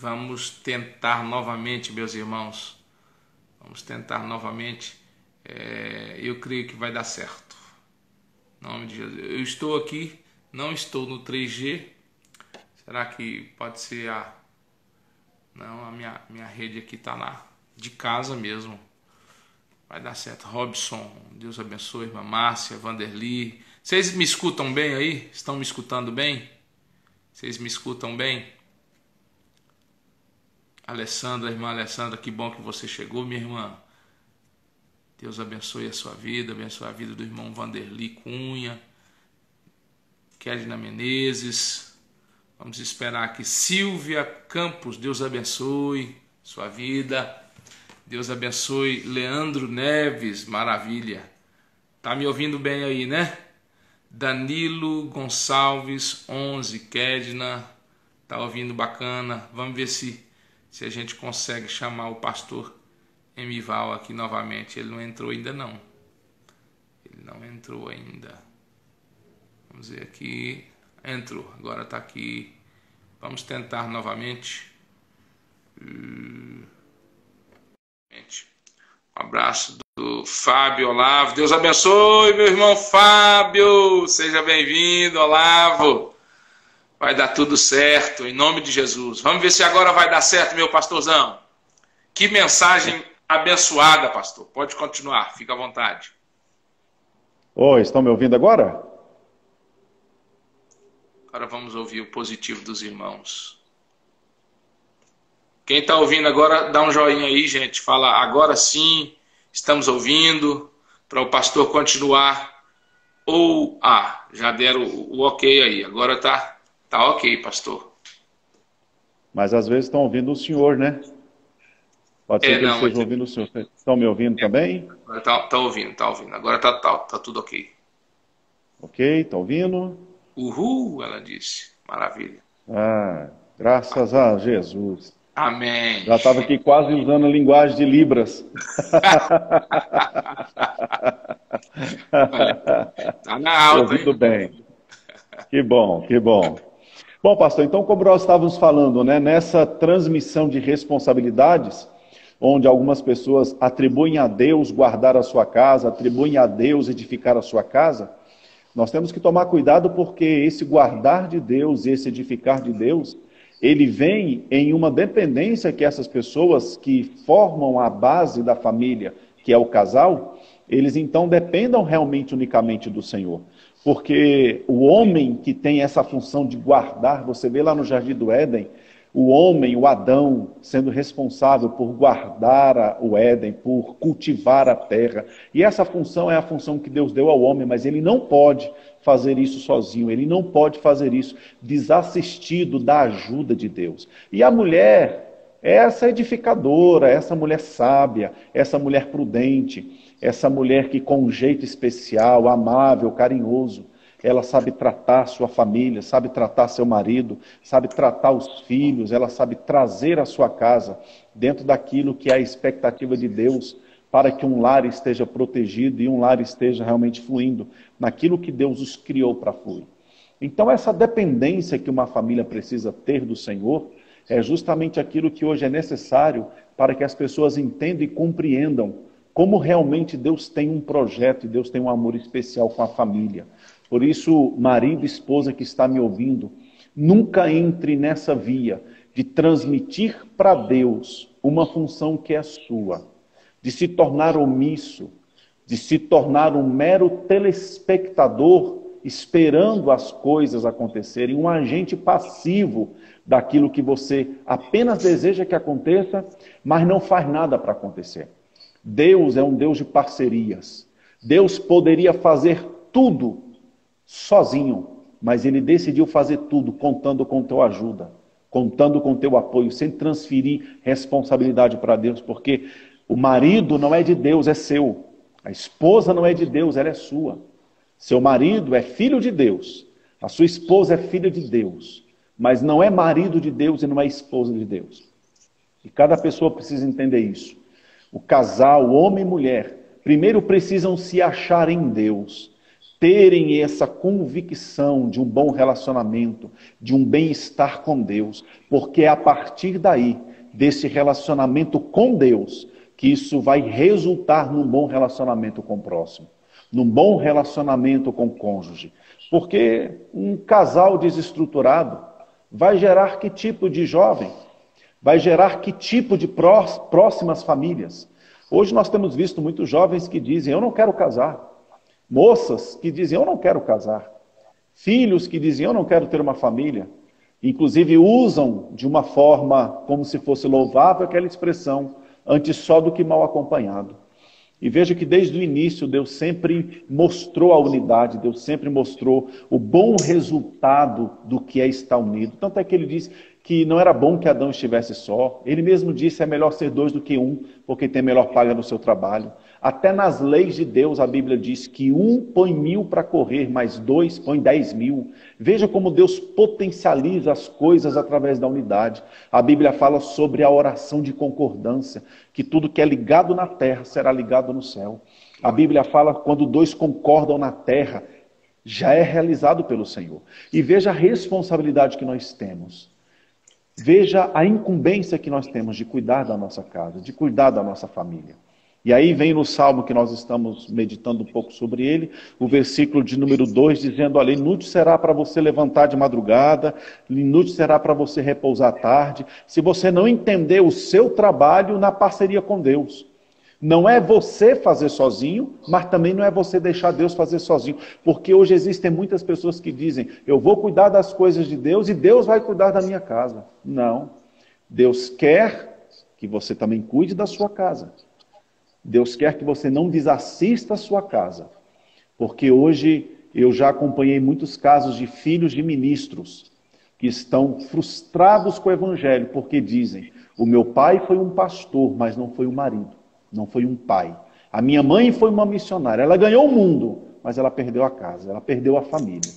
Vamos tentar novamente, meus irmãos. Vamos tentar novamente. Eu creio que vai dar certo. Em nome de Jesus. Eu estou aqui, não estou no 3G. Será que pode ser a... Não, a minha rede aqui está lá, de casa mesmo. Vai dar certo. Robson, Deus abençoe. Irmã Márcia, Vanderly. Vocês me escutam bem aí? Estão me escutando bem? Vocês me escutam bem? Alessandra, irmã Alessandra, que bom que você chegou, minha irmã. Deus abençoe a sua vida, abençoe a vida do irmão Vanderly Cunha, Kelina Menezes. Vamos esperar aqui. Silvia Campos, Deus abençoe sua vida. Deus abençoe. Leandro Neves, maravilha. Tá me ouvindo bem aí, né? Danilo Gonçalves, 11, Kedna, tá ouvindo bacana. Vamos ver se a gente consegue chamar o pastor Emival aqui novamente. Ele não entrou ainda não. Ele não entrou ainda. Vamos ver aqui. Entrou, agora tá aqui. Vamos tentar novamente. Um abraço do Fábio Olavo. Deus abençoe, meu irmão Fábio. Seja bem-vindo, Olavo. Vai dar tudo certo, em nome de Jesus. Vamos ver se agora vai dar certo, meu pastorzão. Que mensagem abençoada, pastor. Pode continuar, fica à vontade. Oi, estão me ouvindo agora? Agora vamos ouvir o positivo dos irmãos. Quem está ouvindo agora, dá um joinha aí, gente. Fala, agora sim, estamos ouvindo, para o pastor continuar. Ou, já deram o ok aí. Agora tá ok, pastor. Mas às vezes estão ouvindo o senhor, né? Pode ser que eles estejam ouvindo o senhor. Estão me ouvindo também? Agora tá ouvindo. Agora tá tudo ok. Ok, estão ouvindo? Uhul, ela disse. Maravilha. Graças a Jesus. Amém. Já estava aqui quase usando a linguagem de Libras. Olha, tá na alta, ouvindo bem. Que bom, que bom. Bom, pastor, então como nós estávamos falando, né, nessa transmissão de responsabilidades, onde algumas pessoas atribuem a Deus guardar a sua casa, atribuem a Deus edificar a sua casa, nós temos que tomar cuidado porque esse guardar de Deus e esse edificar de Deus, ele vem em uma dependência que essas pessoas que formam a base da família, que é o casal, eles então dependam realmente unicamente do Senhor. Porque o homem que tem essa função de guardar, você vê lá no Jardim do Éden, o homem, o Adão, sendo responsável por guardar o Éden, por cultivar a terra. E essa função é a função que Deus deu ao homem, mas ele não pode fazer isso sozinho, ele não pode fazer isso desassistido da ajuda de Deus. E a mulher, essa edificadora, essa mulher sábia, essa mulher prudente, essa mulher que com um jeito especial, amável, carinhoso, ela sabe tratar sua família, sabe tratar seu marido, sabe tratar os filhos, ela sabe trazer a sua casa dentro daquilo que é a expectativa de Deus para que um lar esteja protegido e um lar esteja realmente fluindo naquilo que Deus os criou para fluir. Então essa dependência que uma família precisa ter do Senhor é justamente aquilo que hoje é necessário para que as pessoas entendam e compreendam como realmente Deus tem um projeto e Deus tem um amor especial com a família. Por isso, marido e esposa que está me ouvindo, nunca entre nessa via de transmitir para Deus uma função que é sua, de se tornar omisso, de se tornar um mero telespectador esperando as coisas acontecerem, um agente passivo daquilo que você apenas deseja que aconteça, mas não faz nada para acontecer. Deus é um Deus de parcerias. Deus poderia fazer tudo sozinho, mas ele decidiu fazer tudo contando com tua ajuda, contando com teu apoio, sem transferir responsabilidade para Deus, porque o marido não é de Deus, é seu. A esposa não é de Deus, ela é sua. Seu marido é filho de Deus, a sua esposa é filha de Deus, mas não é marido de Deus e não é esposa de Deus. E cada pessoa precisa entender isso. O casal, homem e mulher, primeiro precisam se achar em Deus, terem essa convicção de um bom relacionamento, de um bem-estar com Deus, porque é a partir daí, desse relacionamento com Deus, que isso vai resultar num bom relacionamento com o próximo, num bom relacionamento com o cônjuge. Porque um casal desestruturado vai gerar que tipo de jovem? Vai gerar que tipo de próximas famílias? Hoje nós temos visto muitos jovens que dizem, eu não quero casar. Moças que dizem, eu não quero casar. Filhos que dizem, eu não quero ter uma família. Inclusive usam de uma forma como se fosse louvável aquela expressão, antes só do que mal acompanhado. E veja que desde o início Deus sempre mostrou a unidade, Deus sempre mostrou o bom resultado do que é estar unido. Tanto é que ele diz que não era bom que Adão estivesse só. Ele mesmo disse, é melhor ser dois do que um, porque tem melhor paga no seu trabalho. Até nas leis de Deus a Bíblia diz que um põe 1000 para correr, mas 2 põe 10.000. Veja como Deus potencializa as coisas através da unidade. A Bíblia fala sobre a oração de concordância, que tudo que é ligado na terra será ligado no céu. A Bíblia fala quando 2 concordam na terra, já é realizado pelo Senhor. E veja a responsabilidade que nós temos. Veja a incumbência que nós temos de cuidar da nossa casa, de cuidar da nossa família. E aí vem no Salmo que nós estamos meditando um pouco sobre ele, o versículo de número 2, dizendo, olha, inútil será para você levantar de madrugada, inútil será para você repousar à tarde, se você não entender o seu trabalho na parceria com Deus. Não é você fazer sozinho, mas também não é você deixar Deus fazer sozinho. Porque hoje existem muitas pessoas que dizem, eu vou cuidar das coisas de Deus e Deus vai cuidar da minha casa. Não. Deus quer que você também cuide da sua casa. Deus quer que você não desassista a sua casa. Porque hoje eu já acompanhei muitos casos de filhos de ministros que estão frustrados com o evangelho, porque dizem, o meu pai foi um pastor, mas não foi um marido. Não foi um pai. A minha mãe foi uma missionária. Ela ganhou o mundo, mas ela perdeu a casa, ela perdeu a família.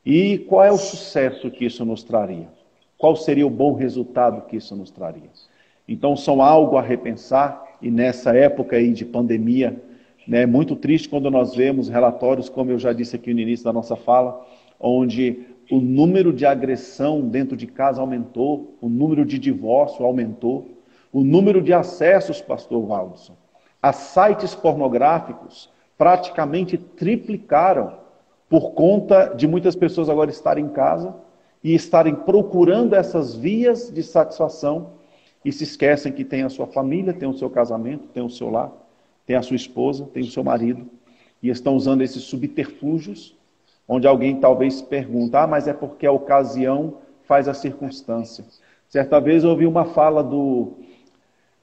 E qual é o sucesso que isso nos traria? Qual seria o bom resultado que isso nos traria? Então são algo a repensar, e nessa época aí de pandemia, é muito triste quando nós vemos relatórios, como eu já disse aqui no início da nossa fala, onde o número de agressão dentro de casa aumentou, o número de divórcio aumentou, o número de acessos, pastor Waldson, a sites pornográficos praticamente triplicaram por conta de muitas pessoas agora estarem em casa e estarem procurando essas vias de satisfação e se esquecem que tem a sua família, tem o seu casamento, tem o seu lar, tem a sua esposa, tem o seu marido e estão usando esses subterfúgios onde alguém talvez pergunta, mas é porque a ocasião faz a circunstância. Certa vez eu ouvi uma fala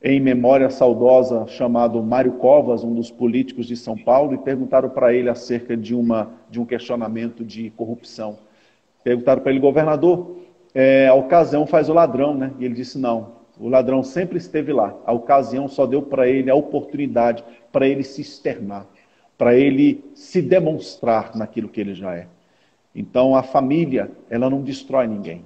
em memória saudosa, chamado Mário Covas, um dos políticos de São Paulo, e perguntaram para ele acerca de um questionamento de corrupção. Perguntaram para ele, governador, a ocasião faz o ladrão, né? E ele disse, não, o ladrão sempre esteve lá. A ocasião só deu para ele a oportunidade, para ele se externar, para ele se demonstrar naquilo que ele já é. Então a família, ela não destrói ninguém.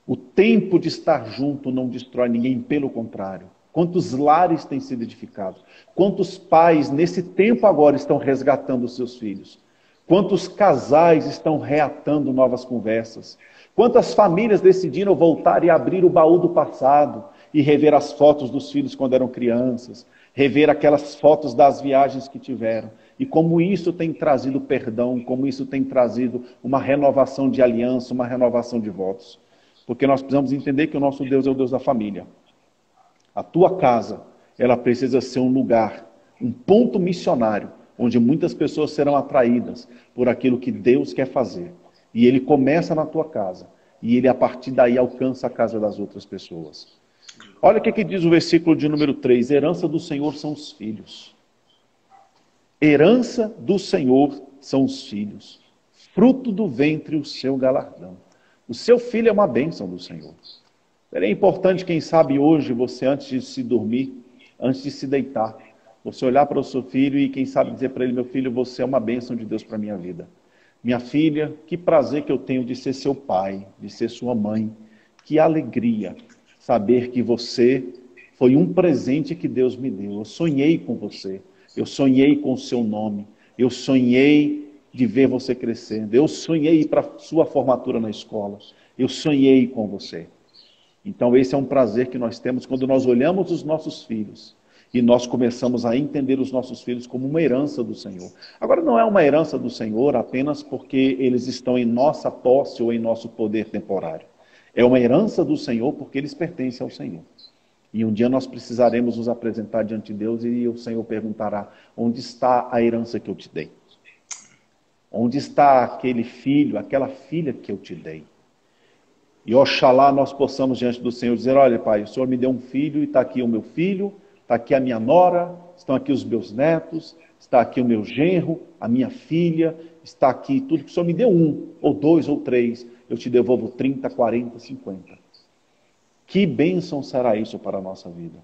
O tempo de estar junto não destrói ninguém, pelo contrário. Quantos lares têm sido edificados? Quantos pais, nesse tempo agora, estão resgatando os seus filhos? Quantos casais estão reatando novas conversas? Quantas famílias decidiram voltar e abrir o baú do passado e rever as fotos dos filhos quando eram crianças, rever aquelas fotos das viagens que tiveram? E como isso tem trazido perdão, como isso tem trazido uma renovação de aliança, uma renovação de votos. Porque nós precisamos entender que o nosso Deus é o Deus da família. A tua casa, ela precisa ser um lugar, um ponto missionário, onde muitas pessoas serão atraídas por aquilo que Deus quer fazer. E ele começa na tua casa, e ele a partir daí alcança a casa das outras pessoas. Olha o que diz o versículo de número 3, herança do Senhor são os filhos. Herança do Senhor são os filhos, fruto do ventre o seu galardão. O seu filho é uma bênção do Senhor. É importante, quem sabe hoje, você antes de se dormir, antes de se deitar, você olhar para o seu filho e quem sabe dizer para ele, meu filho, você é uma bênção de Deus para a minha vida. Minha filha, que prazer que eu tenho de ser seu pai, de ser sua mãe. Que alegria saber que você foi um presente que Deus me deu. Eu sonhei com você, eu sonhei com o seu nome, eu sonhei de ver você crescendo. Eu sonhei para a sua formatura na escola. Eu sonhei com você. Então esse é um prazer que nós temos quando nós olhamos os nossos filhos e nós começamos a entender os nossos filhos como uma herança do Senhor. Agora não é uma herança do Senhor apenas porque eles estão em nossa posse ou em nosso poder temporário. É uma herança do Senhor porque eles pertencem ao Senhor. E um dia nós precisaremos nos apresentar diante de Deus e o Senhor perguntará: onde está a herança que eu te dei? Onde está aquele filho, aquela filha que eu te dei? E oxalá nós possamos diante do Senhor dizer: olha, Pai, o Senhor me deu um filho e está aqui o meu filho, está aqui a minha nora, estão aqui os meus netos, está aqui o meu genro, a minha filha, está aqui tudo que o Senhor me deu, um, ou dois, ou três, eu te devolvo 30, 40, 50. Que bênção será isso para a nossa vida?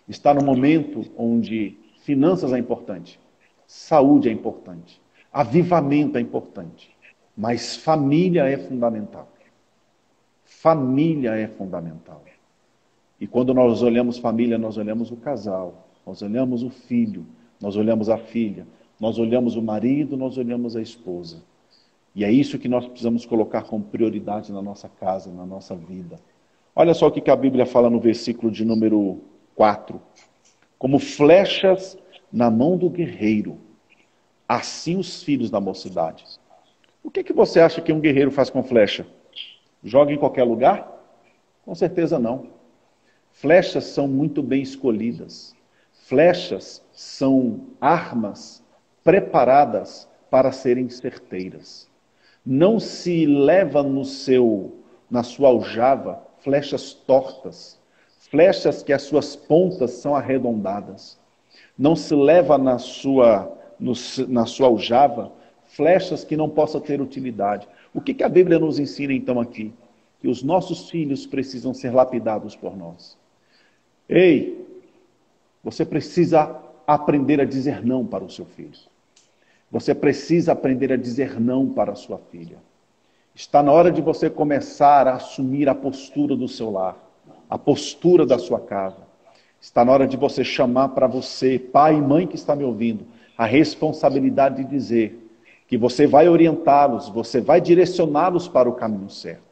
Está no momento onde finanças é importante, saúde é importante, avivamento é importante, mas família é fundamental. Família é fundamental. E quando nós olhamos família, nós olhamos o casal, nós olhamos o filho, nós olhamos a filha, nós olhamos o marido, nós olhamos a esposa. E é isso que nós precisamos colocar como prioridade na nossa casa, na nossa vida. Olha só o que a Bíblia fala no versículo de número 4. Como flechas na mão do guerreiro, assim os filhos da mocidade. O que você acha que um guerreiro faz com flecha? Joga em qualquer lugar? Com certeza não. Flechas são muito bem escolhidas. Flechas são armas preparadas para serem certeiras. Não se leva na sua aljava flechas tortas, flechas que as suas pontas são arredondadas. Não se leva na sua aljava flechas que não possam ter utilidade. O que a Bíblia nos ensina então aqui? Que os nossos filhos precisam ser lapidados por nós. Ei, você precisa aprender a dizer não para o seu filho. Você precisa aprender a dizer não para a sua filha. Está na hora de você começar a assumir a postura do seu lar, a postura da sua casa. Está na hora de você chamar para você, pai e mãe que está me ouvindo, a responsabilidade de dizer que você vai orientá-los, você vai direcioná-los para o caminho certo.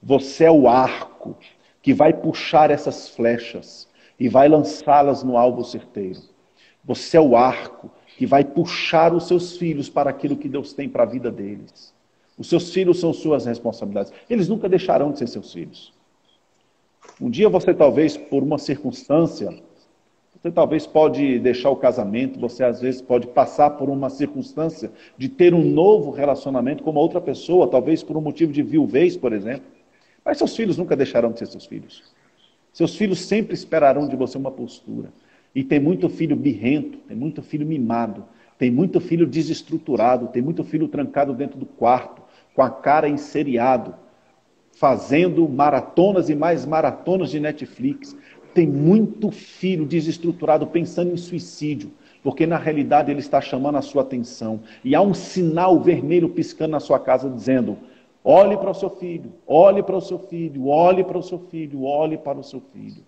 Você é o arco que vai puxar essas flechas e vai lançá-las no alvo certeiro. Você é o arco que vai puxar os seus filhos para aquilo que Deus tem para a vida deles. Os seus filhos são suas responsabilidades. Eles nunca deixarão de ser seus filhos. Um dia você talvez, por uma circunstância, você talvez pode deixar o casamento, você às vezes pode passar por uma circunstância de ter um novo relacionamento com uma outra pessoa, talvez por um motivo de viuvez, por exemplo. Mas seus filhos nunca deixarão de ser seus filhos. Seus filhos sempre esperarão de você uma postura. E tem muito filho birrento, tem muito filho mimado, tem muito filho desestruturado, tem muito filho trancado dentro do quarto, com a cara enseriado, fazendo maratonas e mais maratonas de Netflix. Tem muito filho desestruturado pensando em suicídio, porque na realidade ele está chamando a sua atenção. E há um sinal vermelho piscando na sua casa dizendo: olhe para o seu filho, olhe para o seu filho, olhe para o seu filho, olhe para o seu filho.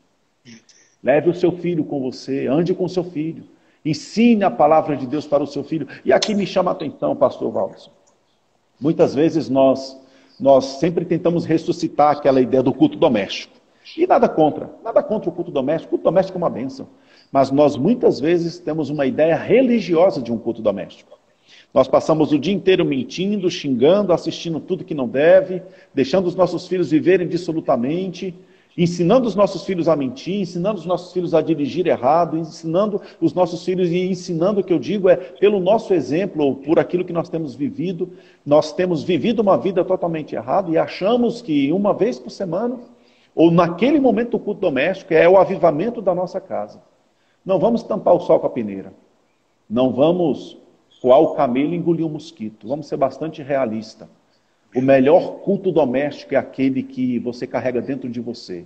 Leve o seu filho com você, ande com o seu filho. Ensine a palavra de Deus para o seu filho. E aqui me chama a atenção, pastor Walson. Muitas vezes nós sempre tentamos ressuscitar aquela ideia do culto doméstico. E nada contra o culto doméstico. O culto doméstico é uma bênção. Mas nós muitas vezes temos uma ideia religiosa de um culto doméstico. Nós passamos o dia inteiro mentindo, xingando, assistindo tudo que não deve, deixando os nossos filhos viverem dissolutamente, ensinando os nossos filhos a mentir, ensinando os nossos filhos a dirigir errado, ensinando os nossos filhos, e ensinando, o que eu digo é, pelo nosso exemplo, ou por aquilo que nós temos vivido uma vida totalmente errada, e achamos que uma vez por semana, ou naquele momento do culto doméstico, é o avivamento da nossa casa. Não vamos tampar o sol com a peneira. Não vamos coar o camelo e engolir um mosquito. Vamos ser bastante realistas. O melhor culto doméstico é aquele que você carrega dentro de você.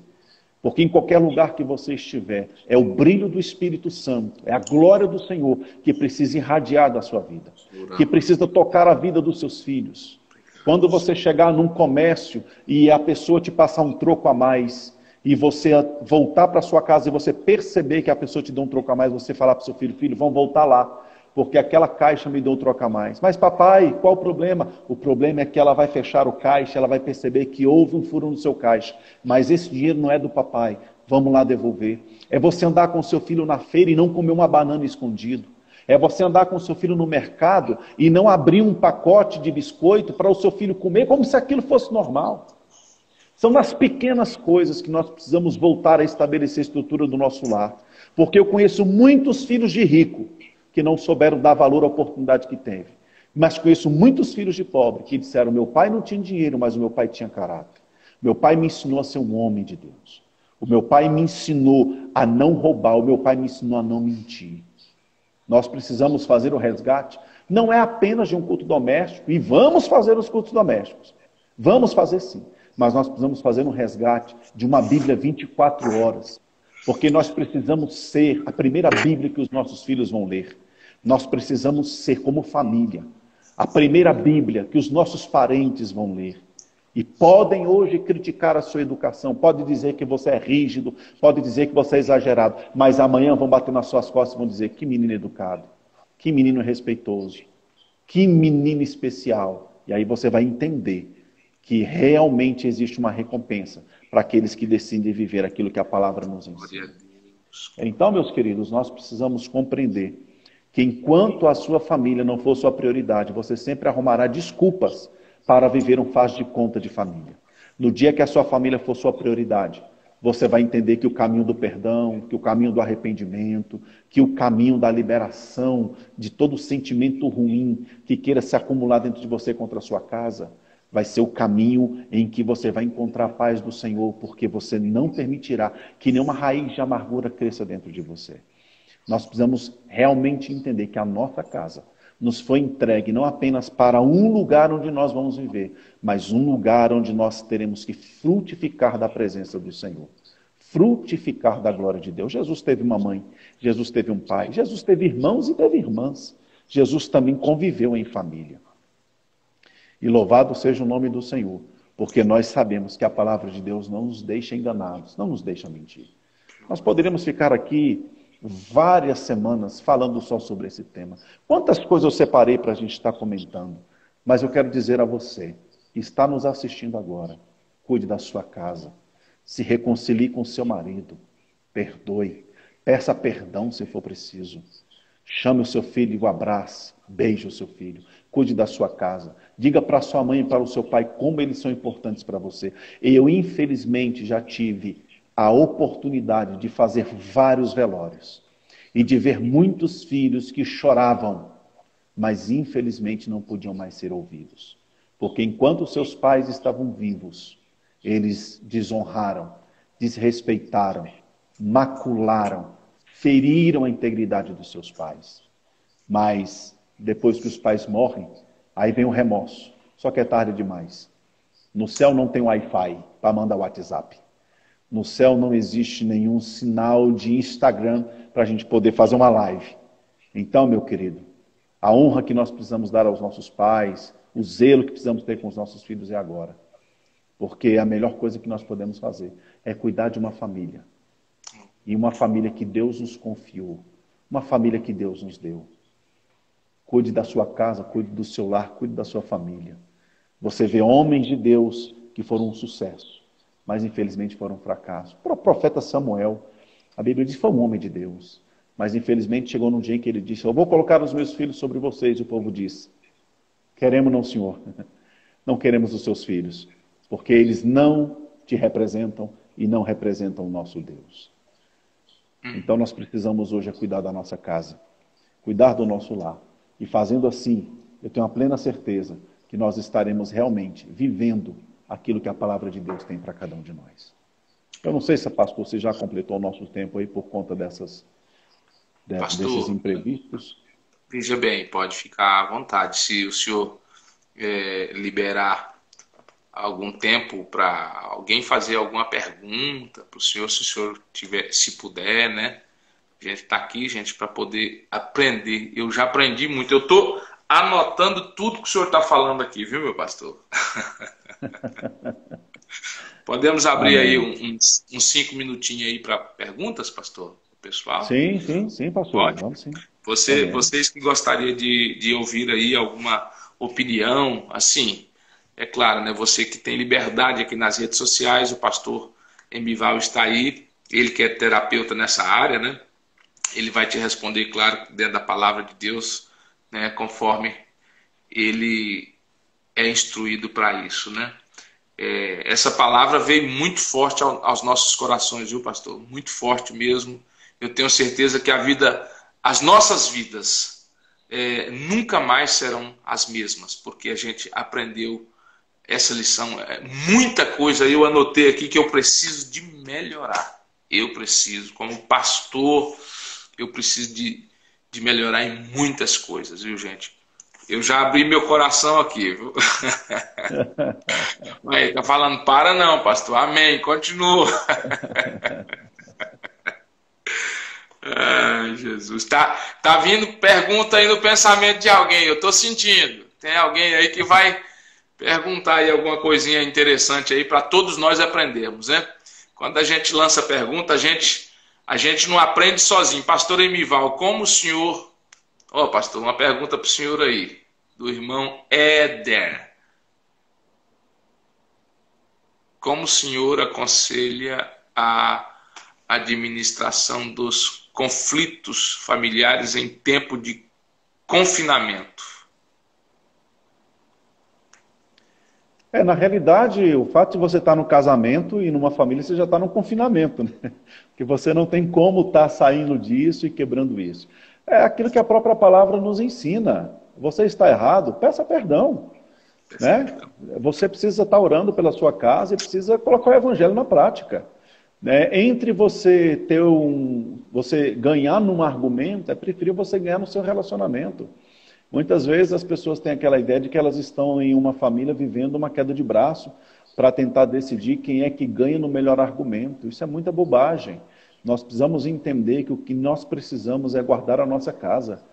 Porque em qualquer lugar que você estiver, é o brilho do Espírito Santo, é a glória do Senhor que precisa irradiar da sua vida, que precisa tocar a vida dos seus filhos. Quando você chegar num comércio e a pessoa te passar um troco a mais, e você voltar para sua casa e você perceber que a pessoa te deu um troco a mais, você falar para o seu filho: filho, vamos voltar lá, porque aquela caixa me deu um troca mais. Mas papai, qual o problema? O problema é que ela vai fechar o caixa, ela vai perceber que houve um furo no seu caixa, mas esse dinheiro não é do papai, vamos lá devolver. É você andar com seu filho na feira e não comer uma banana escondido. É você andar com seu filho no mercado e não abrir um pacote de biscoito para o seu filho comer como se aquilo fosse normal. São nas pequenas coisas que nós precisamos voltar a estabelecer a estrutura do nosso lar. Porque eu conheço muitos filhos de rico que não souberam dar valor à oportunidade que teve. Mas conheço muitos filhos de pobre que disseram, meu pai não tinha dinheiro, mas o meu pai tinha caráter. Meu pai me ensinou a ser um homem de Deus. O meu pai me ensinou a não roubar, o meu pai me ensinou a não mentir. Nós precisamos fazer o resgate, não é apenas de um culto doméstico, e vamos fazer os cultos domésticos. Vamos fazer sim, mas nós precisamos fazer um resgate de uma Bíblia 24 horas, porque nós precisamos ser a primeira Bíblia que os nossos filhos vão ler. Nós precisamos ser como família, a primeira Bíblia que os nossos parentes vão ler. E podem hoje criticar a sua educação, pode dizer que você é rígido, pode dizer que você é exagerado, mas amanhã vão bater nas suas costas e vão dizer, que menino educado, que menino respeitoso, que menino especial. E aí você vai entender que realmente existe uma recompensa para aqueles que decidem viver aquilo que a palavra nos ensina. Então, meus queridos, nós precisamos compreender que enquanto a sua família não for sua prioridade, você sempre arrumará desculpas para viver um faz de conta de família. No dia que a sua família for sua prioridade, você vai entender que o caminho do perdão, que o caminho do arrependimento, que o caminho da liberação de todo sentimento ruim que queira se acumular dentro de você contra a sua casa, vai ser o caminho em que você vai encontrar a paz do Senhor, porque você não permitirá que nenhuma raiz de amargura cresça dentro de você. Nós precisamos realmente entender que a nossa casa nos foi entregue não apenas para um lugar onde nós vamos viver, mas um lugar onde nós teremos que frutificar da presença do Senhor. Frutificar da glória de Deus. Jesus teve uma mãe, Jesus teve um pai, Jesus teve irmãos e teve irmãs. Jesus também conviveu em família. E louvado seja o nome do Senhor, porque nós sabemos que a palavra de Deus não nos deixa enganados, não nos deixa mentir. Nós poderíamos ficar aqui várias semanas falando só sobre esse tema. Quantas coisas eu separei para a gente estar comentando, mas eu quero dizer a você, que está nos assistindo agora, cuide da sua casa, se reconcilie com seu marido, perdoe, peça perdão se for preciso, chame o seu filho e o abrace, beije o seu filho, cuide da sua casa, diga para sua mãe e para o seu pai como eles são importantes para você. Eu, infelizmente, já tive a oportunidade de fazer vários velórios e de ver muitos filhos que choravam, mas infelizmente não podiam mais ser ouvidos. Porque enquanto seus pais estavam vivos, eles desonraram, desrespeitaram, macularam, feriram a integridade dos seus pais. Mas depois que os pais morrem, aí vem o remorso. Só que é tarde demais. No céu não tem Wi-Fi para mandar WhatsApp. No céu não existe nenhum sinal de Instagram para a gente poder fazer uma live. Então, meu querido, a honra que nós precisamos dar aos nossos pais, o zelo que precisamos ter com os nossos filhos é agora. Porque a melhor coisa que nós podemos fazer é cuidar de uma família. E uma família que Deus nos confiou. Uma família que Deus nos deu. Cuide da sua casa, cuide do seu lar, cuide da sua família. Você vê homens de Deus que foram um sucesso, mas infelizmente foram um fracasso. O profeta Samuel, a Bíblia diz que foi um homem de Deus, mas infelizmente chegou num dia em que ele disse, eu vou colocar os meus filhos sobre vocês, e o povo disse, queremos não, Senhor, não queremos os seus filhos, porque eles não te representam e não representam o nosso Deus. Então nós precisamos hoje cuidar da nossa casa, cuidar do nosso lar, e fazendo assim, eu tenho a plena certeza que nós estaremos realmente vivendo aquilo que a palavra de Deus tem para cada um de nós. Eu não sei se, pastor, você já completou o nosso tempo aí por conta desses imprevistos. Veja bem, pode ficar à vontade. Se o senhor liberar algum tempo para alguém fazer alguma pergunta para o senhor, se o senhor tiver, se puder, né? A gente está aqui, gente, para poder aprender. Eu já aprendi muito. Eu estou anotando tudo que o senhor está falando aqui, viu, meu pastor? Podemos abrir aí uns 5 minutinhos aí para perguntas, pastor? O pessoal? Sim, sim, sim, pastor. Pode. Vamos sim. Vocês que gostariam de ouvir aí alguma opinião, assim, é claro, né? Você que tem liberdade aqui nas redes sociais, o pastor Emival está aí, ele que é terapeuta nessa área, né? Ele vai te responder, claro, dentro da palavra de Deus, né? Conforme ele é instruído para isso, né? Essa palavra veio muito forte aos nossos corações, viu, pastor? Muito forte mesmo. Eu tenho certeza que as nossas vidas nunca mais serão as mesmas, porque a gente aprendeu essa lição. Muita coisa eu anotei aqui que eu preciso de melhorar. Eu preciso, como pastor, eu preciso de melhorar em muitas coisas, viu, gente? Eu já abri meu coração aqui, viu? Aí, tá falando, para não, pastor. Amém, continua. Ai, Jesus. Tá vindo pergunta aí no pensamento de alguém, eu tô sentindo. Tem alguém aí que vai perguntar aí alguma coisinha interessante aí para todos nós aprendermos, né? Quando a gente lança pergunta, a gente não aprende sozinho. Pastor Emival, como o senhor... Ó, pastor, uma pergunta para o senhor aí, do irmão Éder. Como o senhor aconselha a administração dos conflitos familiares em tempo de confinamento? Na realidade, o fato de você estar no casamento e numa família, você já está no confinamento, né? Porque você não tem como estar saindo disso e quebrando isso. É aquilo que a própria palavra nos ensina. Você está errado, peça perdão. Né? Você precisa estar orando pela sua casa e precisa colocar o evangelho na prática. Né? Entre você você ganhar num argumento, é preferível você ganhar no seu relacionamento. Muitas vezes as pessoas têm aquela ideia de que elas estão em uma família vivendo uma queda de braço para tentar decidir quem é que ganha no melhor argumento. Isso é muita bobagem. Nós precisamos entender que o que nós precisamos é guardar a nossa casa.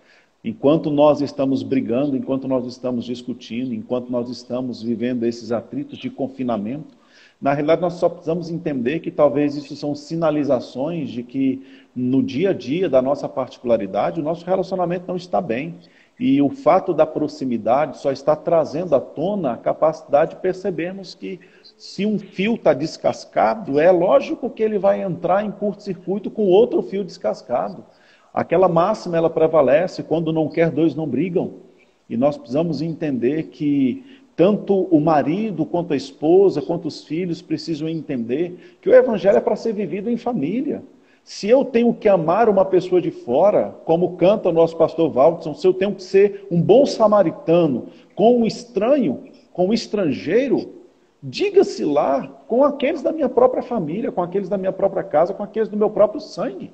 Enquanto nós estamos brigando, enquanto nós estamos discutindo, enquanto nós estamos vivendo esses atritos de confinamento, na realidade nós só precisamos entender que talvez isso são sinalizações de que no dia a dia da nossa particularidade, o nosso relacionamento não está bem. E o fato da proximidade só está trazendo à tona a capacidade de percebermos que se um fio está descascado, é lógico que ele vai entrar em curto-circuito com outro fio descascado. Aquela máxima, ela prevalece, quando não quer, dois não brigam. E nós precisamos entender que tanto o marido, quanto a esposa, quanto os filhos precisam entender que o evangelho é para ser vivido em família. Se eu tenho que amar uma pessoa de fora, como canta o nosso pastor Waldson, se eu tenho que ser um bom samaritano com um estranho, com um estrangeiro, diga-se lá com aqueles da minha própria família, com aqueles da minha própria casa, com aqueles do meu próprio sangue.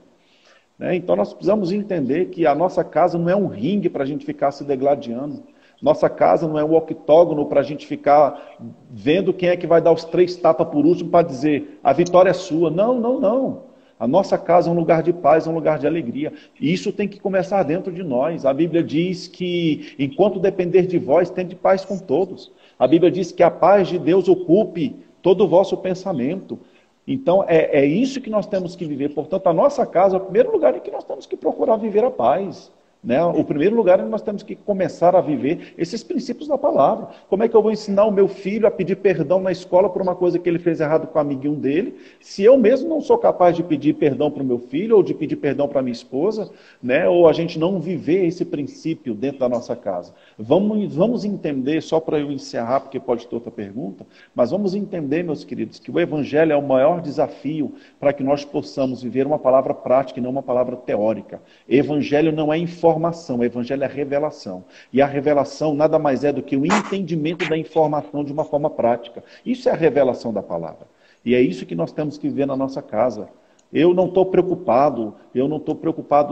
Então nós precisamos entender que a nossa casa não é um ringue para a gente ficar se degladiando. Nossa casa não é um octógono para a gente ficar vendo quem é que vai dar os 3 tapas por último para dizer a vitória é sua. Não, não, não. A nossa casa é um lugar de paz, é um lugar de alegria. E isso tem que começar dentro de nós. A Bíblia diz que, enquanto depender de vós, tende paz com todos. A Bíblia diz que a paz de Deus ocupe todo o vosso pensamento. Então, é isso que nós temos que viver. Portanto, a nossa casa é o primeiro lugar em que nós temos que procurar viver a paz. Né? O primeiro lugar é que nós temos que começar a viver esses princípios da palavra. Como é que eu vou ensinar o meu filho a pedir perdão na escola por uma coisa que ele fez errado com o amiguinho dele, se eu mesmo não sou capaz de pedir perdão para o meu filho, ou de pedir perdão para a minha esposa, né? Ou a gente não viver esse princípio dentro da nossa casa? Vamos entender, só para eu encerrar, porque pode ter outra pergunta, mas vamos entender, meus queridos, que o evangelho é o maior desafio para que nós possamos viver uma palavra prática e não uma palavra teórica. Evangelho não é informação, o evangelho é revelação. E a revelação nada mais é do que o entendimento da informação de uma forma prática. Isso é a revelação da palavra. E é isso que nós temos que viver na nossa casa. Eu não estou preocupado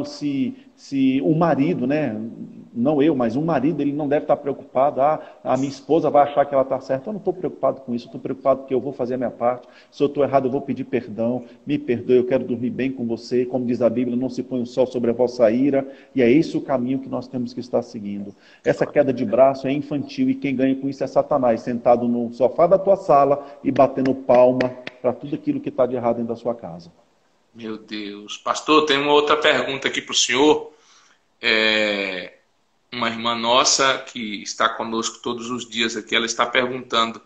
se um marido, né? Não eu, mas um marido, ele não deve estar preocupado, a minha esposa vai achar que ela está certa. Eu não estou preocupado com isso, eu estou preocupado porque eu vou fazer a minha parte. Se eu estou errado, eu vou pedir perdão, me perdoe, eu quero dormir bem com você. Como diz a Bíblia, não se põe o sol sobre a vossa ira. E é esse o caminho que nós temos que estar seguindo. Essa queda de braço é infantil e quem ganha com isso é Satanás, sentado no sofá da tua sala e batendo palma para tudo aquilo que está de errado dentro da sua casa. Meu Deus. Pastor, tem uma outra pergunta aqui para o senhor. Uma irmã nossa que está conosco todos os dias aqui, ela está perguntando: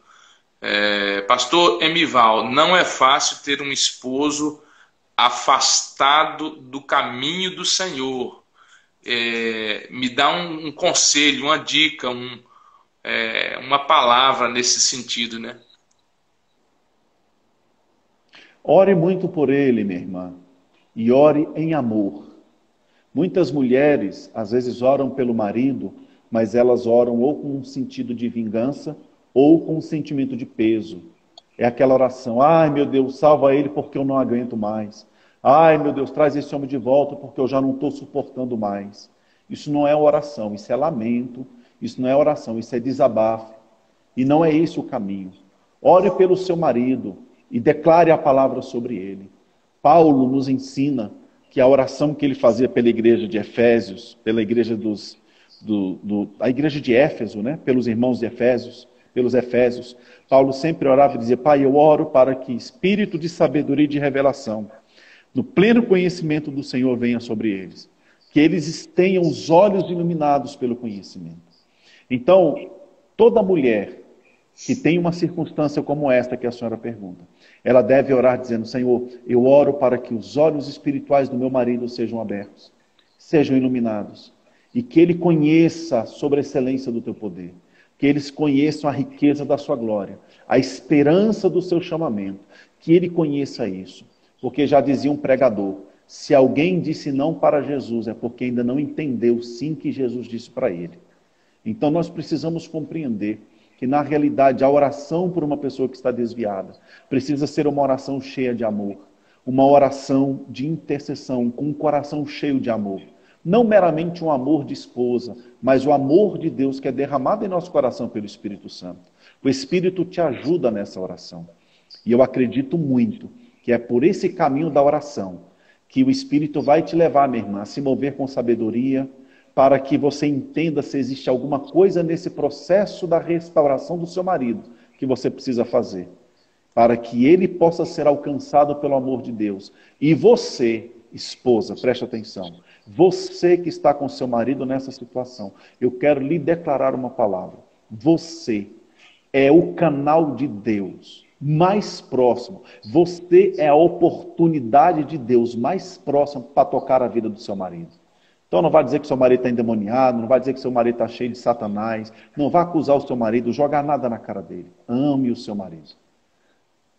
Pastor Emival, não é fácil ter um esposo afastado do caminho do Senhor. Me dá um conselho, uma dica, uma palavra nesse sentido, né? Ore muito por ele, minha irmã, e ore em amor. Muitas mulheres, às vezes, oram pelo marido, mas elas oram ou com um sentido de vingança ou com um sentimento de peso. É aquela oração: ai meu Deus, salva ele porque eu não aguento mais. Ai meu Deus, traz esse homem de volta porque eu já não estou suportando mais. Isso não é oração, isso é lamento, isso não é oração, isso é desabafo. E não é esse o caminho. Ore pelo seu marido e declare a palavra sobre ele. Paulo nos ensina que a oração que ele fazia pela igreja de Efésios, pela igreja a igreja de Éfeso, né? Pelos irmãos de Efésios, pelos Efésios, Paulo sempre orava e dizia: Pai, eu oro para que espírito de sabedoria e de revelação, no pleno conhecimento do Senhor, venha sobre eles. Que eles tenham os olhos iluminados pelo conhecimento. Então, toda mulher que tem uma circunstância como esta que a senhora pergunta, ela deve orar dizendo: Senhor, eu oro para que os olhos espirituais do meu marido sejam abertos, sejam iluminados, e que ele conheça sobre a excelência do teu poder, que eles conheçam a riqueza da sua glória, a esperança do seu chamamento, que ele conheça isso. Porque já dizia um pregador: se alguém disse não para Jesus, é porque ainda não entendeu o sim que Jesus disse para ele. Então nós precisamos compreender que na realidade a oração por uma pessoa que está desviada precisa ser uma oração cheia de amor, uma oração de intercessão, com um coração cheio de amor. Não meramente um amor de esposa, mas o amor de Deus que é derramado em nosso coração pelo Espírito Santo. O Espírito te ajuda nessa oração. E eu acredito muito que é por esse caminho da oração que o Espírito vai te levar, minha irmã, a se mover com sabedoria, para que você entenda se existe alguma coisa nesse processo da restauração do seu marido que você precisa fazer, para que ele possa ser alcançado pelo amor de Deus. E você, esposa, preste atenção, você que está com seu marido nessa situação, eu quero lhe declarar uma palavra: você é o canal de Deus mais próximo, você é a oportunidade de Deus mais próxima para tocar a vida do seu marido. Então não vai dizer que seu marido está endemoniado, não vai dizer que seu marido está cheio de Satanás, não vai acusar o seu marido, jogar nada na cara dele. Ame o seu marido.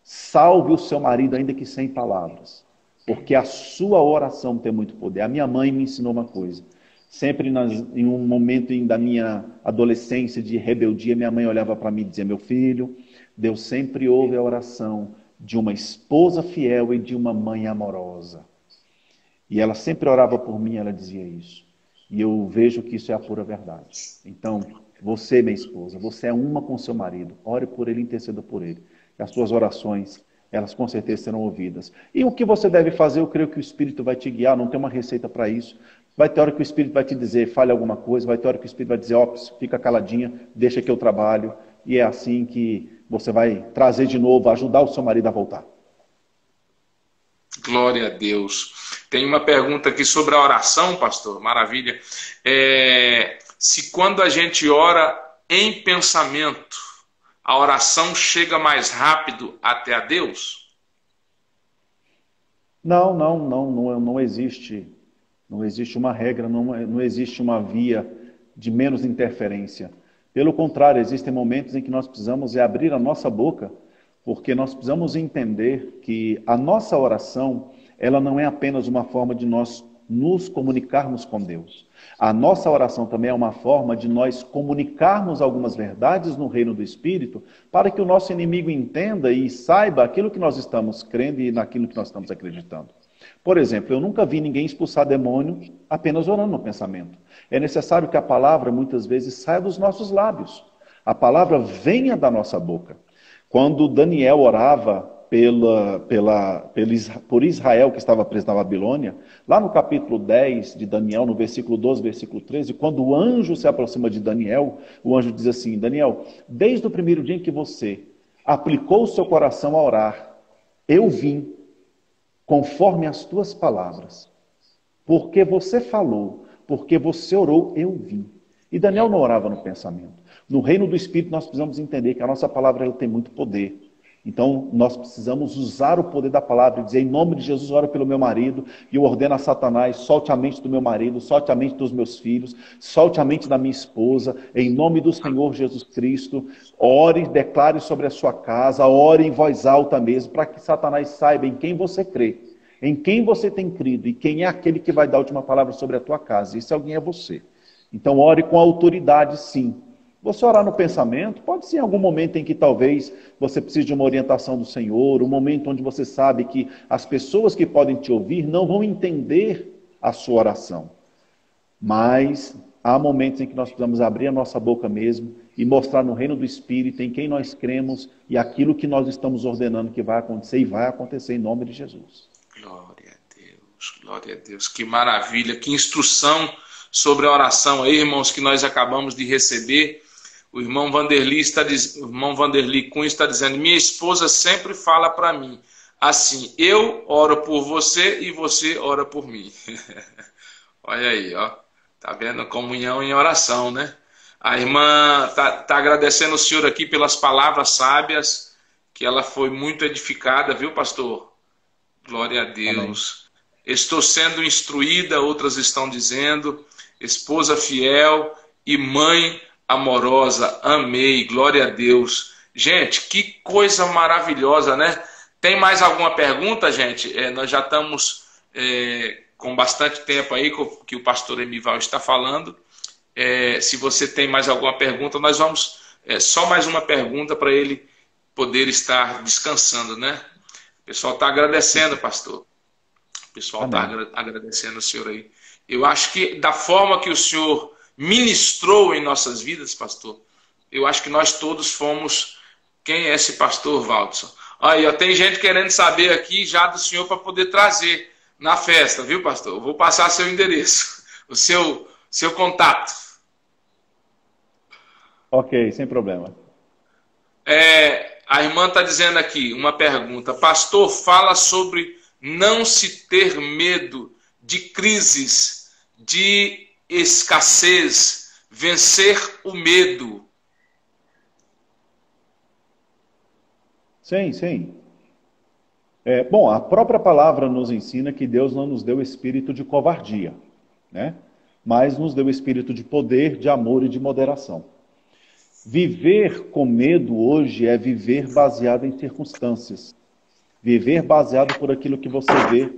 Salve o seu marido, ainda que sem palavras, porque a sua oração tem muito poder. A minha mãe me ensinou uma coisa: sempre em um momento da minha adolescência de rebeldia, minha mãe olhava para mim e dizia: meu filho, Deus sempre ouve a oração de uma esposa fiel e de uma mãe amorosa. E ela sempre orava por mim, ela dizia isso. E eu vejo que isso é a pura verdade. Então, você, minha esposa, você é uma com seu marido. Ore por ele, interceda por ele. E as suas orações, elas com certeza serão ouvidas. E o que você deve fazer, eu creio que o Espírito vai te guiar, não tem uma receita para isso. Vai ter hora que o Espírito vai te dizer: fale alguma coisa. Vai ter hora que o Espírito vai dizer: ó, fica caladinha, deixa que eu trabalho. E é assim que você vai trazer de novo, ajudar o seu marido a voltar. Glória a Deus. Tem uma pergunta aqui sobre a oração, pastor. Maravilha. Se quando a gente ora em pensamento, a oração chega mais rápido até a Deus? Não existe. Não existe uma regra, não existe uma via de menos interferência. Pelo contrário, existem momentos em que nós precisamos abrir a nossa boca, porque nós precisamos entender que a nossa oração, ela não é apenas uma forma de nós nos comunicarmos com Deus. A nossa oração também é uma forma de nós comunicarmos algumas verdades no reino do Espírito, para que o nosso inimigo entenda e saiba aquilo que nós estamos crendo e naquilo que nós estamos acreditando. Por exemplo, eu nunca vi ninguém expulsar demônio apenas orando no pensamento. É necessário que a palavra muitas vezes saia dos nossos lábios. A palavra venha da nossa boca. Quando Daniel orava por Israel que estava preso na Babilônia, lá no capítulo 10 de Daniel, no versículo 12, versículo 13, quando o anjo se aproxima de Daniel, o anjo diz assim: Daniel, desde o primeiro dia em que você aplicou o seu coração a orar, eu vim conforme as tuas palavras. Porque você falou, porque você orou, eu vim. E Daniel não orava no pensamento. No reino do Espírito nós precisamos entender que a nossa palavra ela tem muito poder. Então nós precisamos usar o poder da palavra e dizer, em nome de Jesus, ora pelo meu marido, e eu ordeno a Satanás, solte a mente do meu marido, solte a mente dos meus filhos, solte a mente da minha esposa, em nome do Senhor Jesus Cristo, ore, declare sobre a sua casa, ore em voz alta mesmo, para que Satanás saiba em quem você crê, em quem você tem crido, e quem é aquele que vai dar a última palavra sobre a tua casa. Esse alguém é você. Então ore com autoridade, sim. Você orar no pensamento, pode ser em algum momento em que talvez você precise de uma orientação do Senhor, um momento onde você sabe que as pessoas que podem te ouvir não vão entender a sua oração. Mas há momentos em que nós precisamos abrir a nossa boca mesmo e mostrar no reino do Espírito em quem nós cremos e aquilo que nós estamos ordenando que vai acontecer e vai acontecer em nome de Jesus. Glória a Deus, glória a Deus. Que maravilha, que instrução sobre a oração aí, irmãos, que nós acabamos de receber. O irmão Vanderly Cunha está dizendo, minha esposa sempre fala para mim, assim, eu oro por você e você ora por mim. Olha aí, ó. Tá vendo? Comunhão em oração, né? A irmã tá agradecendo o senhor aqui pelas palavras sábias, que ela foi muito edificada, viu, pastor? Glória a Deus. Amém. Estou sendo instruída, outras estão dizendo, esposa fiel e mãe amorosa, amei, glória a Deus. Gente, que coisa maravilhosa, né? Tem mais alguma pergunta, gente? Nós já estamos com bastante tempo aí que o pastor Emival está falando. Se você tem mais alguma pergunta, nós vamos... só mais uma pergunta para ele poder estar descansando, né? O pessoal está agradecendo, pastor. O pessoal está agradecendo o senhor aí. Eu acho que da forma que o senhor ministrou em nossas vidas, pastor, eu acho que nós todos fomos... Quem é esse pastor, Valdson? Aí, ó, tem gente querendo saber aqui já do senhor para poder trazer na festa, viu, pastor? Eu vou passar seu endereço, o seu contato. Ok, sem problema. A irmã está dizendo aqui, uma pergunta. Pastor, fala sobre não se ter medo de crises, de escassez, vencer o medo. Sim. Bom, a própria palavra nos ensina que Deus não nos deu espírito de covardia, né? Mas nos deu espírito de poder, de amor e de moderação. Viver com medo hoje é viver baseado em circunstâncias. Viver baseado por aquilo que você vê,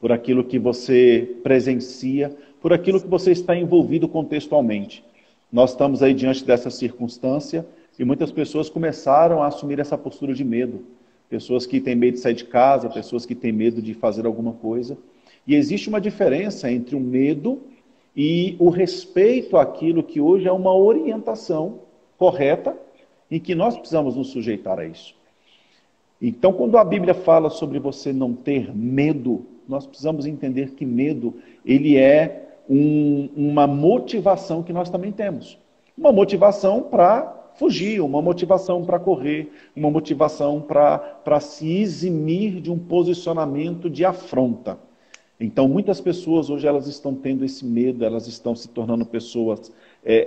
por aquilo que você presencia, por aquilo que você está envolvido contextualmente. Nós estamos aí diante dessa circunstância e muitas pessoas começaram a assumir essa postura de medo. Pessoas que têm medo de sair de casa, pessoas que têm medo de fazer alguma coisa. E existe uma diferença entre o medo e o respeito àquilo que hoje é uma orientação correta em que nós precisamos nos sujeitar a isso. Então, quando a Bíblia fala sobre você não ter medo, nós precisamos entender que medo, ele é uma motivação que nós também temos. Uma motivação para fugir, uma motivação para correr, uma motivação para se eximir de um posicionamento de afronta. Então, muitas pessoas hoje elas estão tendo esse medo, elas estão se tornando pessoas